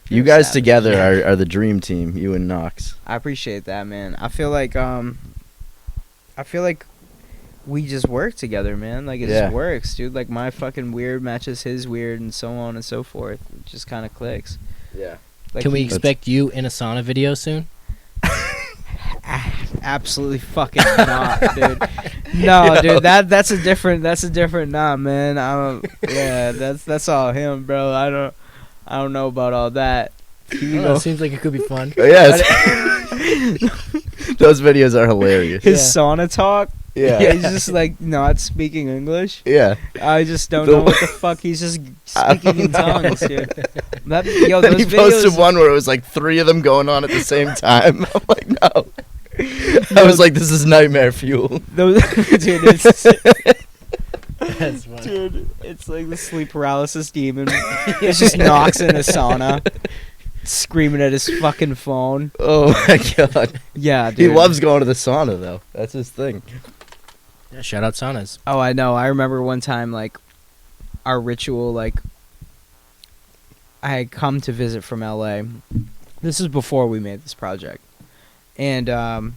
you You're a guys savage. together are the dream team. You and Knox. I appreciate that, man. I feel like we just work together, man. Like, it just works, dude. Like, my fucking weird matches his weird and so on and so forth. It just kind of clicks. Yeah. Like, Can we expect you in a sauna video soon? Absolutely fucking not, dude. No, dude, that's a different nah, man. That's all him, bro. I don't know about all that. It seems like it could be fun. Yes. Those videos are hilarious. His sauna talk. Yeah. He's just like not speaking English. Yeah. I just don't know what the fuck. He's just speaking in tongues, dude. Then he posted one where it was like 3 of them going on at the same time. I'm like, no. I was like, this is nightmare fuel. Dude, it's That's funny. dude, it's like the sleep paralysis demon. It's just Knox in a sauna, screaming at his fucking phone. Oh my god. Yeah, dude. He loves going to the sauna though. That's his thing. Yeah, shout out saunas. Oh, I know. I remember one time, like, our ritual, like, I had come to visit from LA. This is before we made this project. And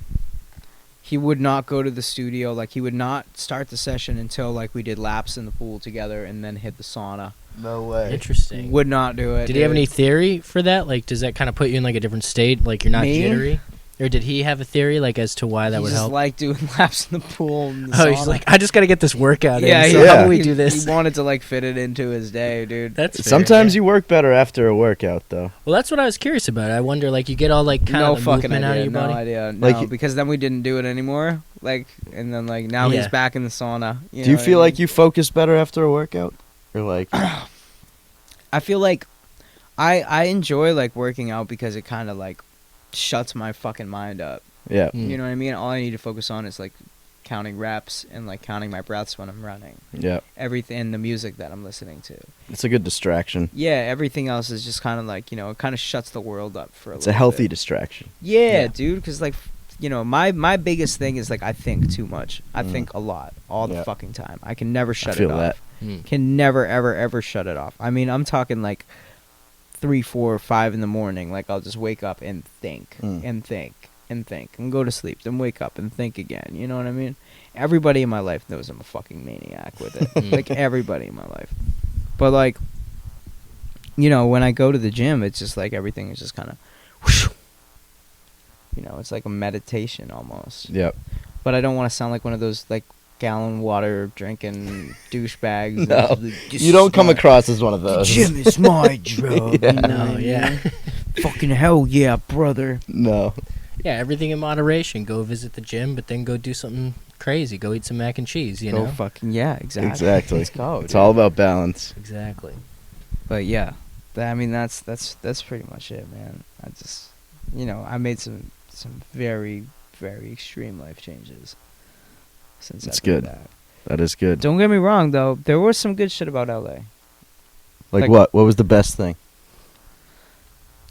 he would not go to the studio. Like, he would not start the session until, like, we did laps in the pool together and then hit the sauna. No way. Interesting. Would not do it. Did he have any theory for that? Like, does that kind of put you in, like, a different state? Like, you're not Me? jittery? Or did he have a theory, like, as to why that He would just help? like doing laps in the pool and the Oh, sauna. he's like, I just got to get this workout Yeah, in. So yeah. how do we do this? He wanted to, like, fit it into his day, dude. That's fair, Sometimes yeah. you work better after a workout though. Well, that's what I was curious about. I wonder, like, you get all, like, kind No of the fucking movement idea. out of your No body? idea. No, Like, because then we didn't do it anymore. Like, and then, like, now he's Yeah. back in the sauna. You Do you know what feel I like mean? you focus better after a workout? Or like I feel like I enjoy, like, working out because it kind of, like, shuts my fucking mind up. yeah. Mm. You know what I mean? All I need to focus on is, like, counting reps and, like, counting my breaths when I'm running. Yeah. Everything, and the music that I'm listening to. It's a good distraction. Yeah, everything else is just kind of, like, you know, it kind of shuts the world up for a It's a little healthy bit. distraction. Yeah, Yeah. dude, because, like, you know, my biggest thing is, like, I think too much. I think a lot all the Yeah. fucking time. I can never shut feel it off. that. Mm. Can never, ever, ever shut it off. I mean, I'm talking, like, 3, 4, 5 in the morning. Like, I'll just wake up and think and think and think and go to sleep, then wake up and think again. You know what I mean? Everybody in my life knows I'm a fucking maniac with it. Like, everybody in my life. But, like, you know, when I go to the gym, it's just like everything is just kind of, you know, it's like a meditation almost. Yep. But I don't want to sound like one of those, like, gallon water drinking douchebags. No. This You don't is come my- across as one of The those. gym is my drug. Yeah. You know No, what I mean? yeah. Fucking hell yeah, brother. No. Yeah, everything in moderation. Go visit the gym, but then go do something crazy. Go eat some mac and cheese, you Go know? fucking yeah, exactly. Exactly. Let's go. It's dude. all about balance. Exactly. But yeah, I mean that's pretty much it, man. I just, you know, I made some very, very extreme life changes since That's I did good. that. That is good. Don't get me wrong though, there was some good shit about LA. Like like- what? What was the best thing?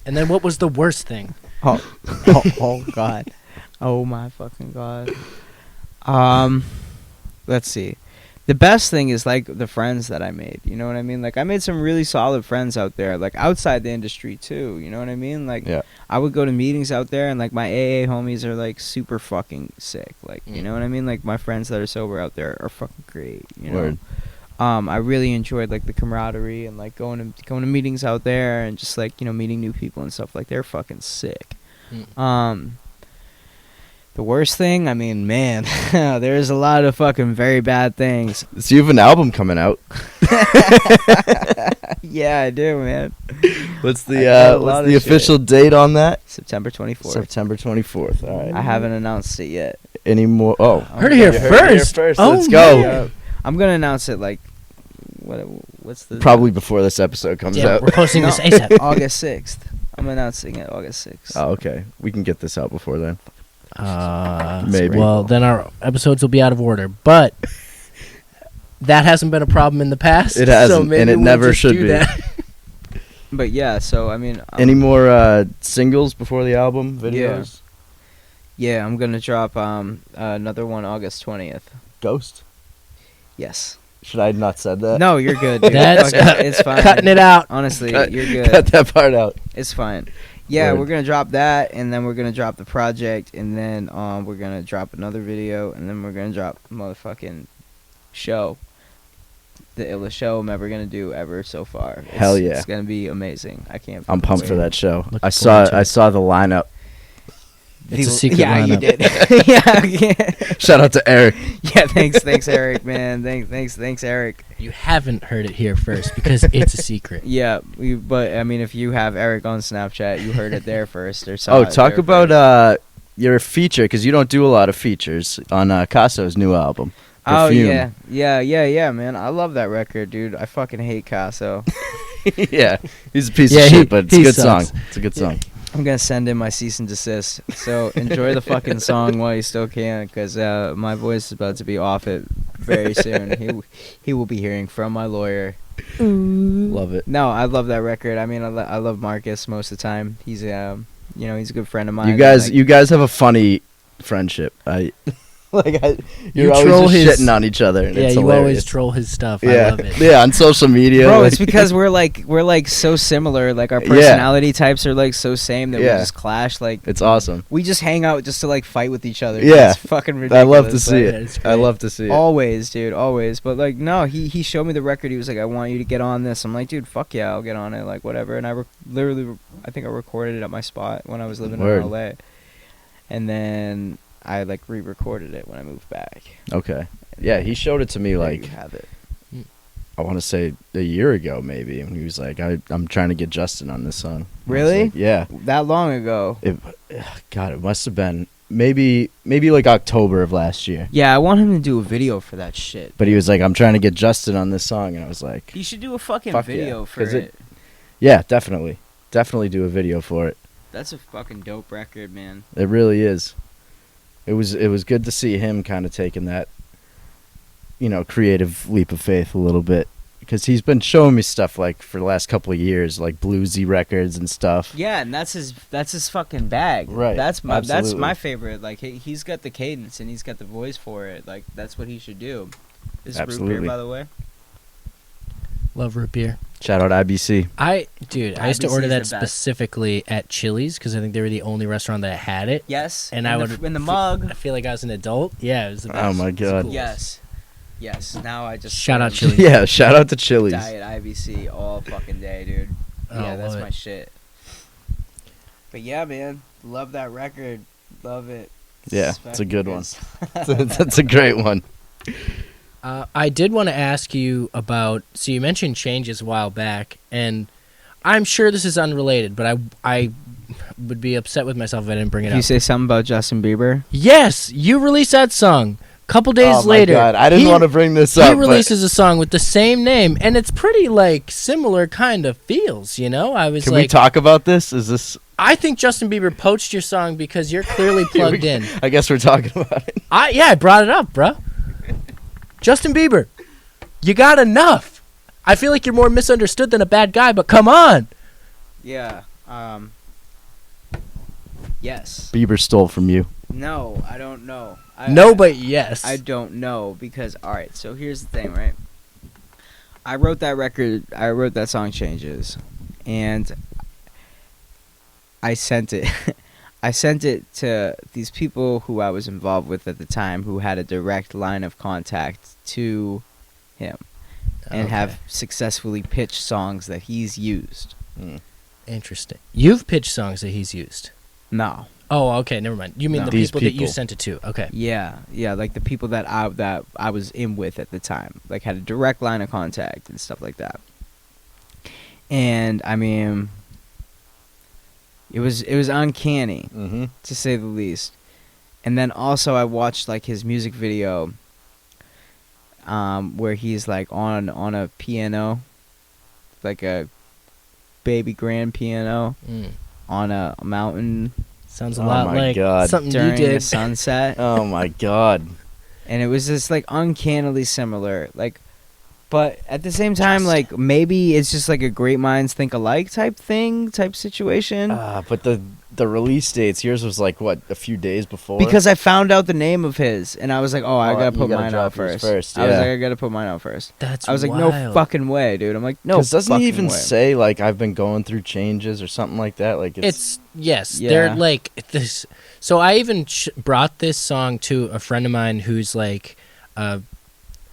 And then what was the worst thing? Oh god. Oh my fucking god. Let's see. The best thing is, like, the friends that I made. You know what I mean? Like, I made some really solid friends out there, like, outside the industry too. You know what I mean? Like, Yeah. I would go to meetings out there, and, like, my AA homies are, like, super fucking sick. Like, you know what I mean? Like, my friends that are sober out there are fucking great. You know. Word. I really enjoyed, like, the camaraderie and, like, going to meetings out there and just, like, you know, meeting new people and stuff. Like, they're fucking sick. The worst thing, I mean, man, there's a lot of fucking very bad things. So you have an album coming out. Yeah, I do, man. What's I got a lot what's of the shit. official date on that? September 24th. September 24th. All right. I haven't announced it yet. Any more? Oh. Heard it here You heard it here first. first. Oh, Let's go. Yeah. I'm gonna announce it like what's the Probably before this episode comes Yeah, out. we're posting No. this ASAP. August 6th. I'm announcing it August 6th. Oh, okay. We can get this out before then. Uh, Maybe. Well, then our episodes will be out of order, but that hasn't been a problem in the past. It hasn't, so maybe and it we'll never just should do be. that. But yeah, so I mean, Any more singles before the album videos? yeah, I'm gonna drop another one August 20th. Ghost? Yes. Should I have not said that? No, you're good. Dude. That's Fuck it, it's fine. cutting it out. Honestly, Cut- you're good. Cut that part out. It's fine. Yeah, Word. we're gonna drop that, and then we're gonna drop the project, and then we're gonna drop another video, and then we're gonna drop a motherfucking show. The illest show I'm ever gonna do ever so far. Hell yeah. It's gonna be amazing. I can't. I'm fucking pumped for wait. that show. Looking I forward to I it. saw the lineup. It's a secret Yeah, you lineup. did. yeah. Shout out to Eric. Yeah, thanks, Eric, man. Thanks, Eric. You haven't heard it here first because it's a secret. Yeah, but I mean, if you have Eric on Snapchat, you heard it there first, or saw Oh, it talk there about first. your feature, because you don't do a lot of features on Caso's new album. Oh Perfume. yeah, man. I love that record, dude. I fucking hate Caso. Yeah, he's a piece Yeah, of he- shit, but it's a he good sucks. song. It's a good song. I'm gonna send in my cease and desist. So enjoy the fucking song while you still can, because my voice is about to be off it very soon. He will be hearing from my lawyer. Love it. No, I love that record. I mean, I love Marcus most of the time. He's he's a good friend of mine. You and, guys, like, you guys have a funny friendship. You always troll just his- shitting on each other. And Yeah, it's you hilarious. always troll his stuff. I Yeah, love it. yeah, on social media. Bro, like- it's because we're like so similar. Like our Yeah. personality types are like so same that Yeah. we just clash. Like it's awesome. we just hang out just to like fight with each other. Yeah. It's fucking ridiculous. I love to see but- Yeah, it's it. great. I love to see it. Always, dude, always. But like, no, he showed me the record. He was like, "I want you to get on this." I'm like, "Dude, fuck yeah, I'll get on it." Like whatever. And I literally, I think I recorded it at my spot when I was living Word. in LA, and then I like re-recorded it when I moved back. Okay. Yeah, he showed it to me There like you have it. I want to say a year ago maybe, and he was like, "I'm trying to get Justin on this song." I was Really? like, yeah. That long ago. God, it must have been maybe like October of last year. Yeah, I want him to do a video for that shit. But he was like, "I'm trying to get Justin on this song," and I was like, He should do a fucking Fuck yeah, video for 'cause it. "Yeah, definitely do a video for it." That's a fucking dope record, man. It really is. It was good to see him kind of taking that, creative leap of faith a little bit, because he's been showing me stuff like for the last couple of years, like bluesy records and stuff. Yeah, and that's his fucking bag. Right, That's my absolutely. favorite. Like he's got the cadence and he's got the voice for it. Like that's what he should do. This is root Absolutely. beer, by the way. Love root beer. Shout out IBC. I used to IBC order is that the best. specifically at Chili's because I think they were the only restaurant that had it. Yes. And in I the, would in the I mug. feel like I was an adult. Yeah, it was the best. Oh my It was the God. coolest. Yes. Now I just Shout out fucking Chili's. Yeah, shout out to Chili's. Diet IBC all fucking day, dude. Oh, Yeah, that's love my it. shit. But yeah, man, love that record. Love it. Yeah, it's a good one. one. That's a great one. I did want to ask you about. So you mentioned changes a while back, and I'm sure this is unrelated, but I would be upset with myself if I didn't bring it Did you up. say something about Justin Bieber? Yes, you released that song. Couple days Oh my later, God, I didn't want to bring this he up. releases a song with the same name, and it's pretty like similar kind of feels. I was Can we like, talk about this? Is this? I think Justin Bieber poached your song because you're clearly plugged in. I guess we're talking about it. I brought it up, bro. Justin Bieber, you got enough. I feel like you're more misunderstood than a bad guy, but come on. Yeah. Yes. Bieber stole from you. No, I don't know. No, but yes. I don't know because all right. So here's the thing, right? I wrote that record. I wrote that song "Changes," and I sent it. I sent it to these people who I was involved with at the time, who had a direct line of contact to him, and Okay. have successfully pitched songs that he's used. Interesting. You've pitched songs that he's used. No. Oh, okay. Never mind. You mean No. the These people that you people. sent it to? Okay. Yeah, like the people that I was in with at the time, like had a direct line of contact and stuff like that. And I mean, it was uncanny Mm-hmm. to say the least. And then also I watched like his music video, where he's like on a piano, like a baby grand piano Mm. on a mountain Sounds a Oh lot my like God. something during you the did. sunset. Oh my God. And it was just like uncannily similar, like, but at the same time, like maybe it's just like a great minds think alike type situation. But the the release dates. Yours was like what, a few days before? Because I found out the name of his, and I was like, I gotta you put gotta mine drop out yours first. yeah. I was like, I gotta put mine out first. That's I was like, wild. no fucking way, dude. I'm like, no. Because doesn't he fucking even way. say like I've been going through changes or something like that? Like Yes, Yeah. they're like this. So I even brought this song to a friend of mine who's like,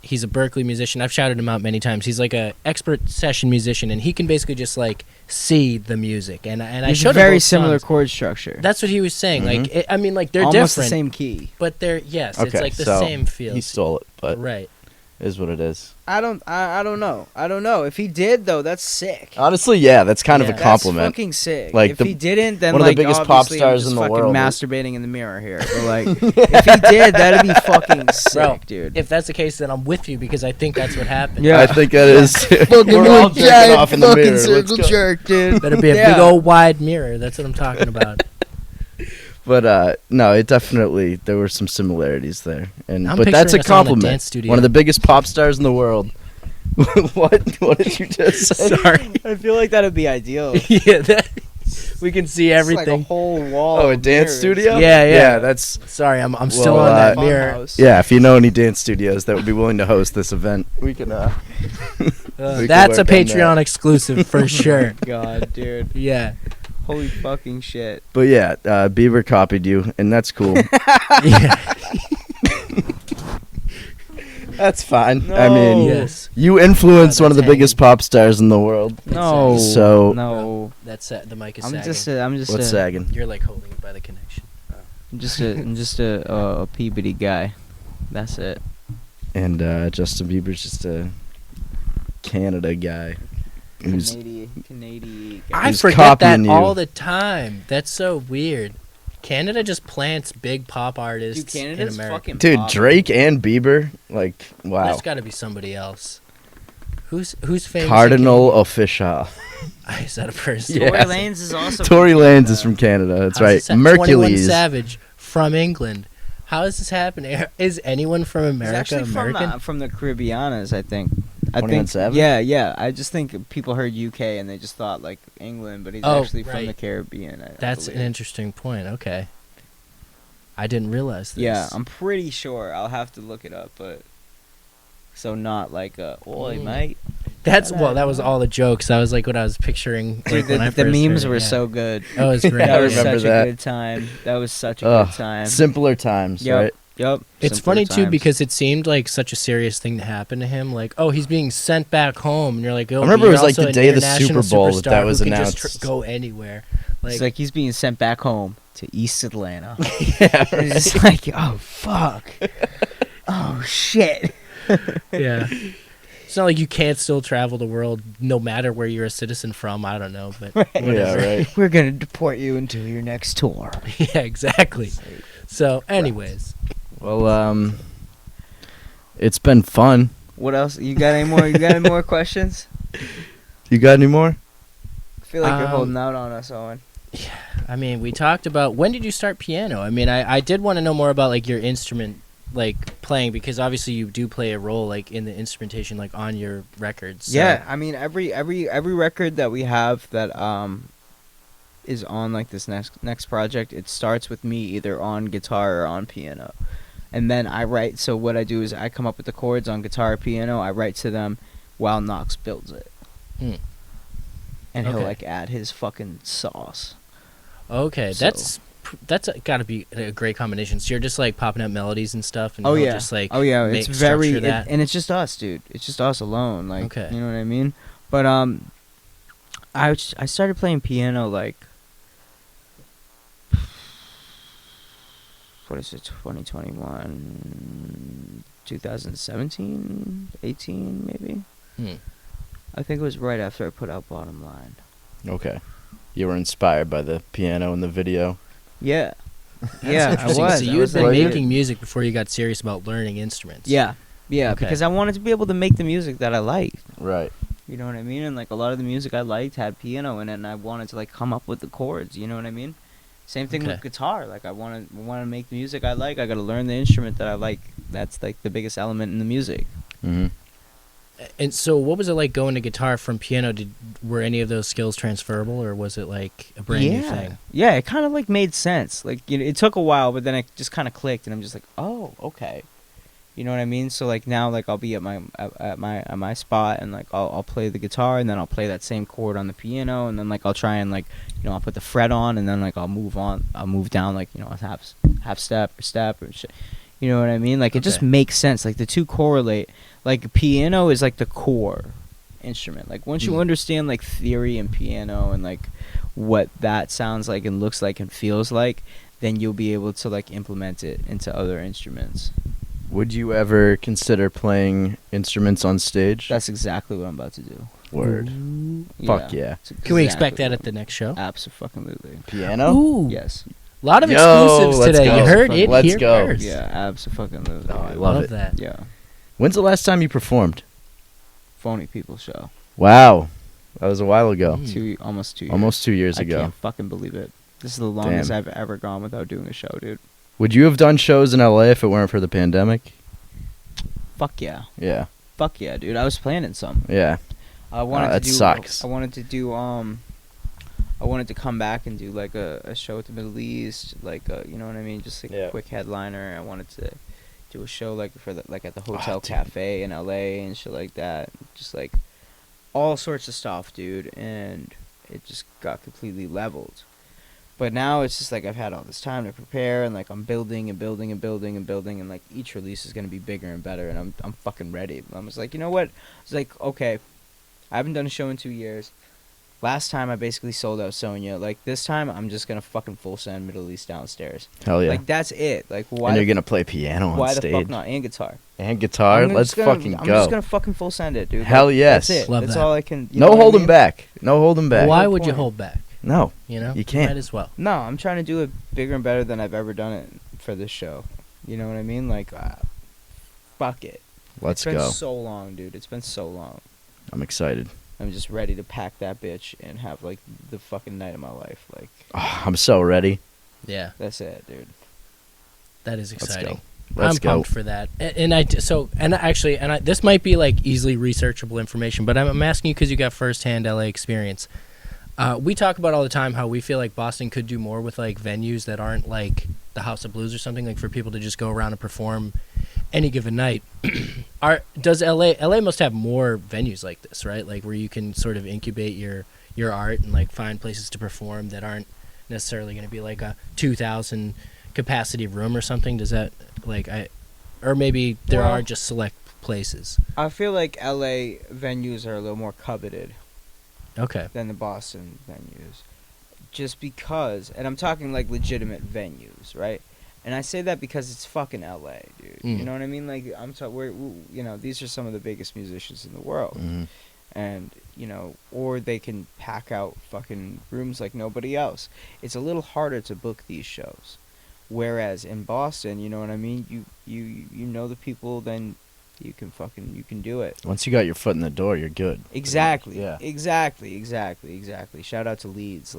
he's a Berkeley musician. I've shouted him out many times. He's like a expert session musician, and he can basically just like see the music. And I It's showed him very both similar songs. chord structure. That's what he was saying. Mhm. Like, I mean, like they're Almost different, the same key. but they're it's okay, like the so same feel. he stole it, but Right. is what it is. I don't know. I don't know. If he did though, that's sick. Honestly, yeah, that's kind of Yeah. a compliment. That's fucking sick. Like, if the- he didn't, then one of the like biggest pop obviously stars I'm just in the fucking world. masturbating in the mirror here. But like, if he did, that'd be fucking sick, Bro, dude. If that's the case, then I'm with you because I think that's what happened. Yeah. I think that is. We're all jerking off in the mirror. Let's go. jerk, dude. Better be a big old wide mirror. That's what I'm talking about. But no, it definitely there were some similarities there, and I'm but that's a picturing us all in the compliment. dance studio. One of the biggest pop stars in the world. What did you just say? Sorry. I feel like that'd be ideal. Yeah, we can see It's like everything. a whole wall. Oh, a of dance mirrors. studio? Yeah. That's Sorry, I'm still Well, on that Fun mirror. house. yeah. If you know any dance studios that would be willing to host this event, we can. We could That's a work on Patreon that. exclusive for sure. God, dude. Yeah. Holy fucking shit. But yeah, Bieber copied you, and that's cool. Yeah. That's fine. No. I mean, Yes. you influenced Oh, one of the that's biggest pop stars in the world. No. So- no. That's the mic is I'm sagging. just What's a, sagging? You're like holding it by the connection. I'm just a Peabody guy. That's it. And Justin Bieber's just a Canada guy. Who's Canadian. I Who's forget that copying you. all the time. That's so weird. Canada just plants big pop artists Dude, Canada's in America. fucking dude, poppin'. Drake and Bieber, like wow. There's got to be somebody else. Who's famous? in Cardinal Official. Canada? Is that a person? Yeah. Tory Lanez is also. Tory from Lanez Canada. is from Canada. That's How's right. this 21 Mercules. Savage from England. How is this happening? Is anyone from He's America actually American? from the Caribbeanas, I think. 21 Savage? Yeah. I just think people heard UK and they just thought like England, but he's Oh, actually from right. the Caribbean. I That's an believe. interesting point. Okay. I didn't realize this. Yeah, I'm pretty sure. I'll have to look it up, but so not like oi, Mm. mate. That was all the jokes. That was like what I was picturing. Dude, Like, when I the first memes heard it, were yeah. so good. That was great. That was remember such that. a good time. That was such a Ugh, good time. simpler times, Yep. right? Yep. It's Simpler funny too times. because it seemed like such a serious thing to happen to him. Like, oh, he's being sent back home, and you're like, oh, I remember but it was you're like the also an day of the international Super Bowl that superstar that was who can just announced. go anywhere. It's like he's being sent back home to East Atlanta. Yeah, And it's just like, oh fuck. Oh shit. yeah. It's not like you can't still travel the world no matter where you're a citizen from. I don't know, but Right. yeah, whatever. right. We're gonna deport you until your next tour. Yeah, exactly. So, anyways, Well, it's been fun. What else? You got any more? You got any more questions? You got any more? I feel like you're Um, holding out on us, Owen. I mean, we talked about when did you start piano? I mean, I did want to know more about like your instrument like playing because obviously you do play a role like in the instrumentation like on your records. So. Yeah, I mean every record that we have that is on like this next project, it starts with me either on guitar or on piano. And then I write, so what I do is I come up with the chords on guitar or piano, I write to them while Knox builds it. Hmm. And he'll Okay. like add his fucking sauce. Okay, So- that's got to be a great combination. So you're just like popping out melodies and stuff, and Oh he'll yeah. just like It's very structure that. and it's just us, dude. It's just us alone. Like, Okay. you know what I mean? But I started playing piano like what is it? 2021, 2017, 18 maybe. Hmm. I think it was right after I put out Bottom Line. Okay. You were inspired by the piano in the video. Yeah. That's Yeah, I interesting. was. So I you was had been like- making music before you got serious about learning instruments. Yeah. Yeah, Okay. because I wanted to be able to make the music that I liked. Right. You know what I mean? And like a lot of the music I liked had piano in it, and I wanted to like come up with the chords. You know what I mean? Same thing Okay. with guitar. Like I want to make the music I like. I got to learn the instrument that I like. That's like the biggest element in the music. Mm-hmm. And so, what was it like going to guitar from piano? Were any of those skills transferable, or was it like a brand new thing? Yeah, it kind of like made sense. Like, you know, it took a while, but then it just kind of clicked, and I'm just like, oh, okay. You know what I mean? So like now, like I'll be at my spot, and like I'll play the guitar, and then I'll play that same chord on the piano, and then like I'll try and like, you know, I'll put the fret on, and then like I'll move down, like, you know, a half step or shit. You know what I mean? Like it just makes sense. Like the two correlate. Like piano is like the core instrument. Like once you understand like theory and piano and like what that sounds like and looks like and feels like, then you'll be able to like implement it into other instruments. Would you ever consider playing instruments on stage? That's exactly what I'm about to do. Word. Fuck yeah. Can we expect that at the next show? Absolutely. Piano? Ooh. Yes. A lot of Yo, exclusives let's today. go. You heard it Let's here go. first. Yeah, absolutely. Oh, I love it. that. Yeah. When's the last time you performed? Phony People show. Wow. That was a while ago. Almost 2 years. Almost 2 years I ago. can't fucking believe it. This is the longest I've ever gone without doing a show, dude. Would you have done shows in LA if it weren't for the pandemic? Fuck yeah. Yeah. Fuck yeah, dude. I was planning some. Yeah. I wanted that to do. sucks. I wanted to do. I wanted to come back and do like a show at the Middle East, like you know what I mean, just like a quick headliner. I wanted to do a show like for like at the Hotel Cafe in LA and shit like that. Just like all sorts of stuff, dude. And it just got completely leveled. But now it's just like I've had all this time to prepare, and like I'm building and building and building and building, and like each release is gonna be bigger and better, and I'm fucking ready. I'm just like, you know what? It's like, okay, I haven't done a show in 2 years. Last time I basically sold out Sonya. Like this time I'm just gonna fucking full send Middle East downstairs. Hell yeah. Like that's it. Like why? And you're gonna play piano on why stage. the fuck not? And guitar. And guitar. Let's fucking go. I'm just gonna fucking full send it, dude. Hell like, yes. That's it. Love that's that. all I can. No holding back. No holding back. Why No would you point. hold back? No. You know, You can't. Might as well. No, I'm trying to do it bigger and better than I've ever done it for this show. You know what I mean? Like, fuck it. Let's It's go. been so long, dude. It's been so long. I'm excited. I'm just ready to pack that bitch and have like the fucking night of my life. Like, Oh, I'm so ready. Yeah, that's it, dude. that is Let's exciting. go. Let's I'm go. pumped for that. This might be like easily researchable information, but I'm asking you because you got firsthand LA experience. We talk about all the time how we feel like Boston could do more with like venues that aren't like the House of Blues or something, like for people to just go around and perform any given night. Does LA must have more venues like this, right? Like where you can sort of incubate your art and like find places to perform that aren't necessarily going to be like a 2,000 capacity room or something. Does that or maybe there are just select places. I feel like LA venues are a little more coveted Okay. than the Boston venues. Just because, and I'm talking like legitimate venues, right? And I say that because it's fucking LA, dude. You know what I mean? Like these are some of the biggest musicians in the world. Mm-hmm. And, or they can pack out fucking rooms like nobody else. It's a little harder to book these shows. Whereas in Boston, you know what I mean? You know the people, then you can do it. Once you got your foot in the door, you're good. Exactly. Yeah. Exactly. Shout out to Leeds.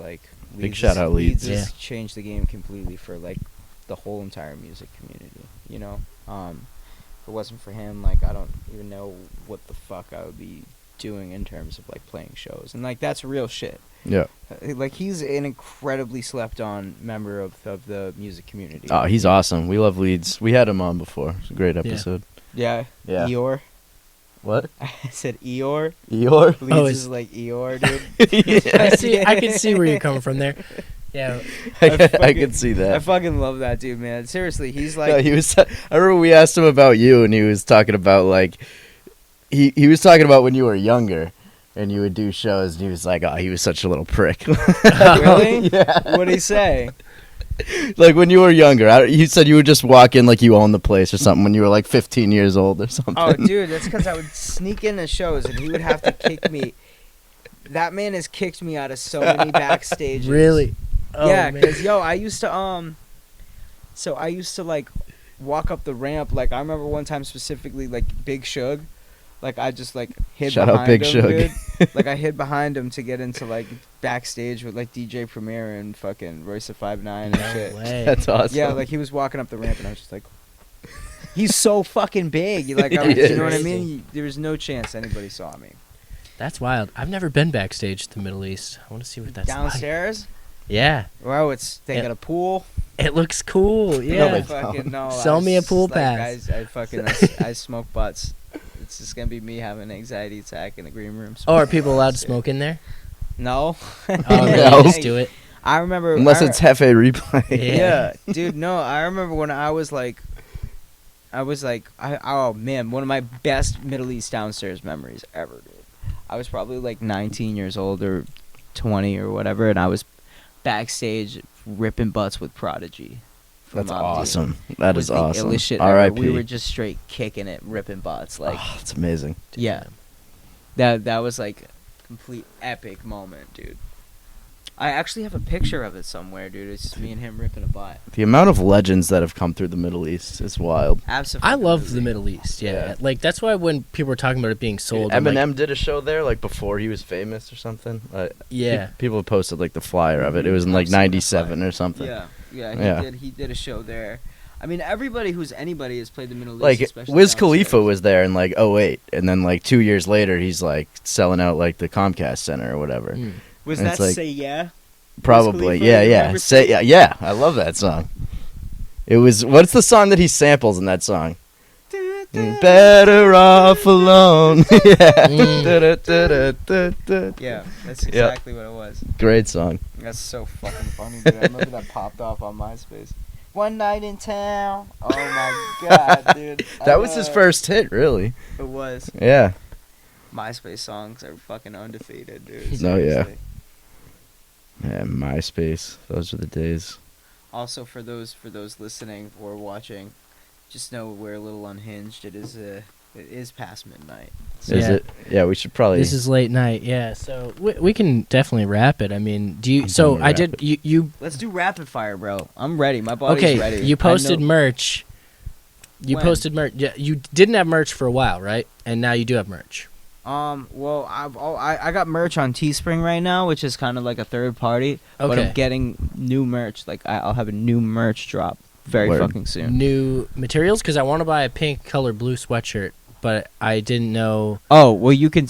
Big shout out Leeds. Leeds has changed the game completely for like the whole entire music community. If it wasn't for him, like I don't even know what the fuck I would be doing in terms of like playing shows. And like that's real shit. Yeah. Like he's an incredibly slept on member of the music community. Oh, he's awesome. We love Leeds. We had him on before. It's a great episode. Yeah. Yeah. Eeyore. What? I said Eeyore. Eeyore? Leeds is like Eeyore, dude. I can see where you're coming from there. Yeah. I can see I that. fucking love that dude, man. Seriously, he's like No, he was. I remember we asked him about you, and he was talking about like he was talking about when you were younger, and you would do shows, and he was like, "Oh, he was such a little prick." Really? Yeah. What'd he say? Like when you were younger, you said you would just walk in like you owned the place or something when you were like 15 years old or something. Oh, dude, that's because I would sneak into shows and he would have to kick me. That man has kicked me out of so many backstages. Really? Yeah, Oh, man. because I used to like walk up the ramp. Like I remember one time specifically, like Big Shug. Like I just like hid Shout behind out Big him, Shug. dude. Like I hid behind him to get into like backstage with like DJ Premier and fucking Royce the 5'9" and No shit. way. That's awesome. Yeah, like he was walking up the ramp and I was just like, He's so fucking big. Like, Yeah. you know what I Crazy. mean? There was no chance anybody saw me. That's wild. I've never been backstage to the Middle East. I want to see what that's like. Downstairs? Yeah, Wow, they Yeah. got a pool. it looks cool. Yeah. they Fucking no. Sell me a pool pass. I smoke butts. It's just gonna be me having an anxiety attack in the green room. Oh, are smoking people allowed to butts, dude. smoke in there? No. Oh, really? No. Just do it. I remember. Unless it's Hefe replay. Yeah. Yeah, dude. No, I remember when oh man, one of my best Middle East downstairs memories ever, dude. I was probably like 19 years old or 20 or whatever, and I was backstage ripping butts with Prodigy. from That's Mobb Deep. awesome. That Was is the awesome. illest shit ever. R.I.P. We were just straight kicking it, ripping butts. Like, Oh, that's amazing. yeah, that was like a complete epic moment, dude. I actually have a picture of it somewhere, dude. It's just me and him ripping a butt. The amount of legends that have come through the Middle East is wild. Absolutely. I love the Middle East. Yeah. Yeah. Like that's why when people were talking about it being sold, I'm Eminem like, did a show there like before he was famous or something. yeah. People posted like the flyer of it. It was in I've like seen the '97 flyer. or something. Yeah, Yeah. He did a show there. I mean, everybody who's anybody has played the Middle East. Like especially Wiz downstairs. Khalifa was there in like '08, and then like 2 years later he's like selling out like the Comcast Center or whatever. Mm. Was and that it's like- Say Yeah? Probably, Khalifa, yeah, you yeah. remember Say yeah. I love that song. It was what's the song that he samples in that song? Better off alone. Yeah. Mm. Da-da-da-da-da-da. Yeah, that's exactly what it was. Great song. That's so fucking funny, dude. I remember that popped off on MySpace. One night in town. Oh my god, dude. That was his first hit, really. It was. Yeah. MySpace songs are fucking undefeated, dude. Oh, yeah. Seriously. Yeah, MySpace. Those were the days. Also, for those listening or watching, just know we're a little unhinged. It is past midnight. Is Yeah. it? Yeah, we should probably. This is late night. Yeah. So we can definitely wrap it. I mean, do you? I'm So down to I wrap did. it. You Let's do rapid fire, bro. I'm ready. My body's okay? ready. You I posted know- merch. You When? posted merch. Yeah. You didn't have merch for a while, right? And now you do have merch. Well, I got merch on Teespring right now, which is kind of like a third party. But Okay. I'm getting new merch. Like I'll have a new merch drop very Word. fucking soon. New materials because I want to buy a pink color blue sweatshirt, but I didn't know. Oh well, you can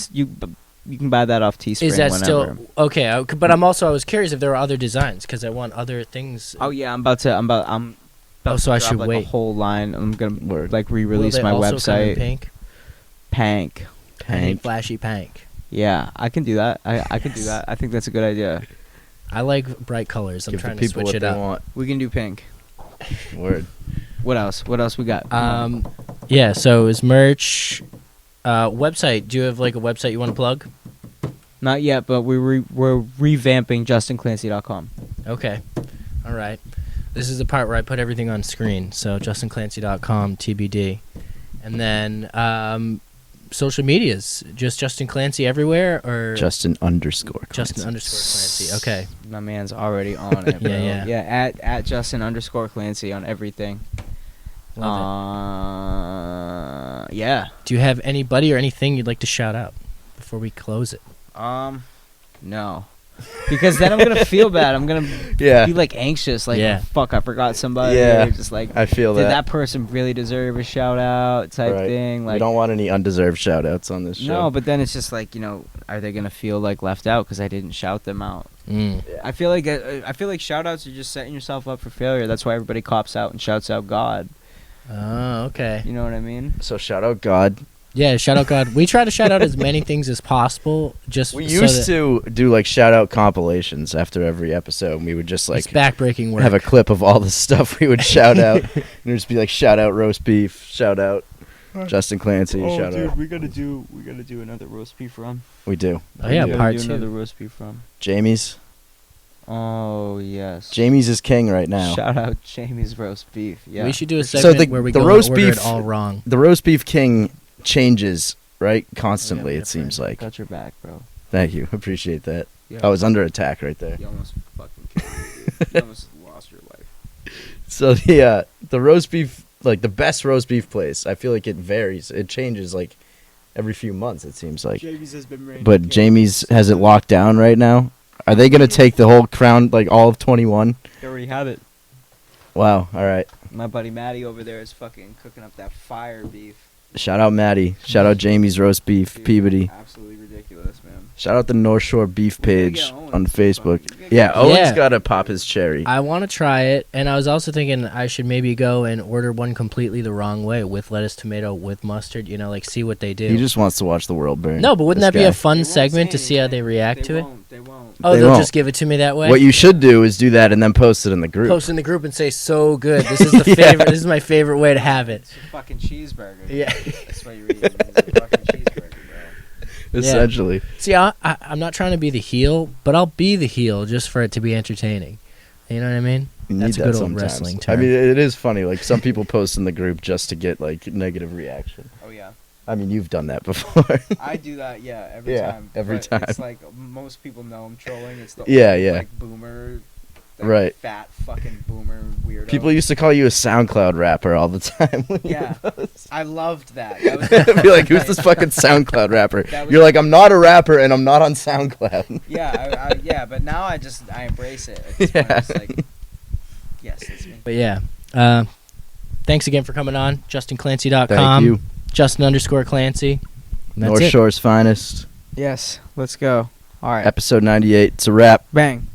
buy that off Teespring. Is that whenever. still okay? But I was curious if there were other designs because I want other things. Oh yeah, I'm about to Oh, so I drop, should like, wait. a whole line. I'm gonna Word. like Will re-release they my also come in website. pink. Pank. I need Hank. flashy pink. Yeah, I can do that. I can do that. I think that's a good idea. I like bright colors. I'm Give the trying to people switch what it they up. want. We can do pink. Word. What else? What else we got? Yeah. So is merch. Website. Do you have like a website you want to plug? Not yet, but we're revamping JustinClancy.com. Okay. All right. This is the part where I put everything on screen. So JustinClancy.com, TBD. And then social medias. Just Justin Clancy everywhere or Justin _ Justin _ Clancy. Okay. My man's already on it, bro. Yeah, yeah. At Justin _ Clancy on everything. Love Yeah. Do you have anybody or anything you'd like to shout out before we close it? No. Because then I'm gonna feel bad. I'm gonna Yeah. be like anxious, like Yeah. oh, fuck, I forgot somebody. Yeah. Or just like I feel did that. that person really deserve a shout out type Right. thing? Like we don't want any undeserved shout outs on this show. no, but then it's just like, are they gonna feel like left out because I didn't shout them out? Mm. I feel like shout outs are just setting yourself up for failure. That's why everybody cops out and shouts out God. Oh, okay. You know what I mean? So shout out God. Yeah, shout out God. We try to shout out as many things as possible. Just We so used that to do like shout out compilations after every episode, and we would just like it's backbreaking work. have a clip of all the stuff we would shout out. And it'd just be like shout out roast beef, shout out Justin Clancy, shout out. we gotta do another roast beef run. We do. Oh yeah, We do. part do another 2. roast beef run. Jamie's. Oh yes. Jamie's is king right now. Shout out Jamie's roast beef. Yeah. We should do a So segment where we the go roast and order beef- it all wrong. The roast beef king changes, right? Constantly, Yeah, it seems like. Got your back, bro. Thank you. Appreciate that. Yeah. I was under attack right there. You almost fucking killed me, dude. You almost lost your life. So the roast beef, like the best roast beef place, I feel like it varies. It changes like every few months, it seems like. Jamie's has been reigning. But Jamie's has it locked down right now. Are they gonna take the whole crown, like all of 21? They already have it. Wow. All right. My buddy Matty over there is fucking cooking up that fire beef. Shout out Maddie. Shout out Jamie's Roast Beef, Dude, Peabody. Absolutely ridiculous, man. Shout out the North Shore Beef We gotta page get Owens on to Facebook. fucking- Yeah, Owens Owen's Yeah. gotta pop his cherry. I want to try it, and I was also thinking I should maybe go and order one completely the wrong way with lettuce, tomato, with mustard. You know, like see what they do. He just wants to watch the world burn. No, but wouldn't This that be guy. a fun They won't segment to say see how they anything. react to it? They won't. Oh, They they'll won't. just give it to me that way. What you should do is do that and then post it in the group. Post in the group and say, "So good. This is the Yeah. favorite. This is my favorite way to have it." It's a fucking cheeseburger. Yeah. That's what you're eating. It's a fucking cheeseburger, bro. Essentially. See, I'm not trying to be the heel, but I'll be the heel just for it to be entertaining. You know what I mean? You That's need a that good old sometimes. wrestling I term. mean, it is funny. Like, some people post in the group just to get, like, negative reaction. Oh yeah. I mean, you've done that before. I do that, yeah, every Yeah, time. every But time. It's like most people know I'm trolling. It's the Yeah, old, yeah. like boomer, that Right. fat fucking boomer weirdo. People used to call you a SoundCloud rapper all the time. when you Yeah. post. I loved that. That was Be like, who's this fucking SoundCloud rapper? That was- You're like, I'm not a rapper and I'm not on SoundCloud. Yeah, yeah, but now I embrace it. At this point, Yeah. it's like, yes, it's me. But yeah, thanks again for coming on. JustinClancy.com. Thank you. Justin_Clancy. And that's North it. Shore's finest. Yes, let's go. All right, Episode 98. It's a wrap. bang.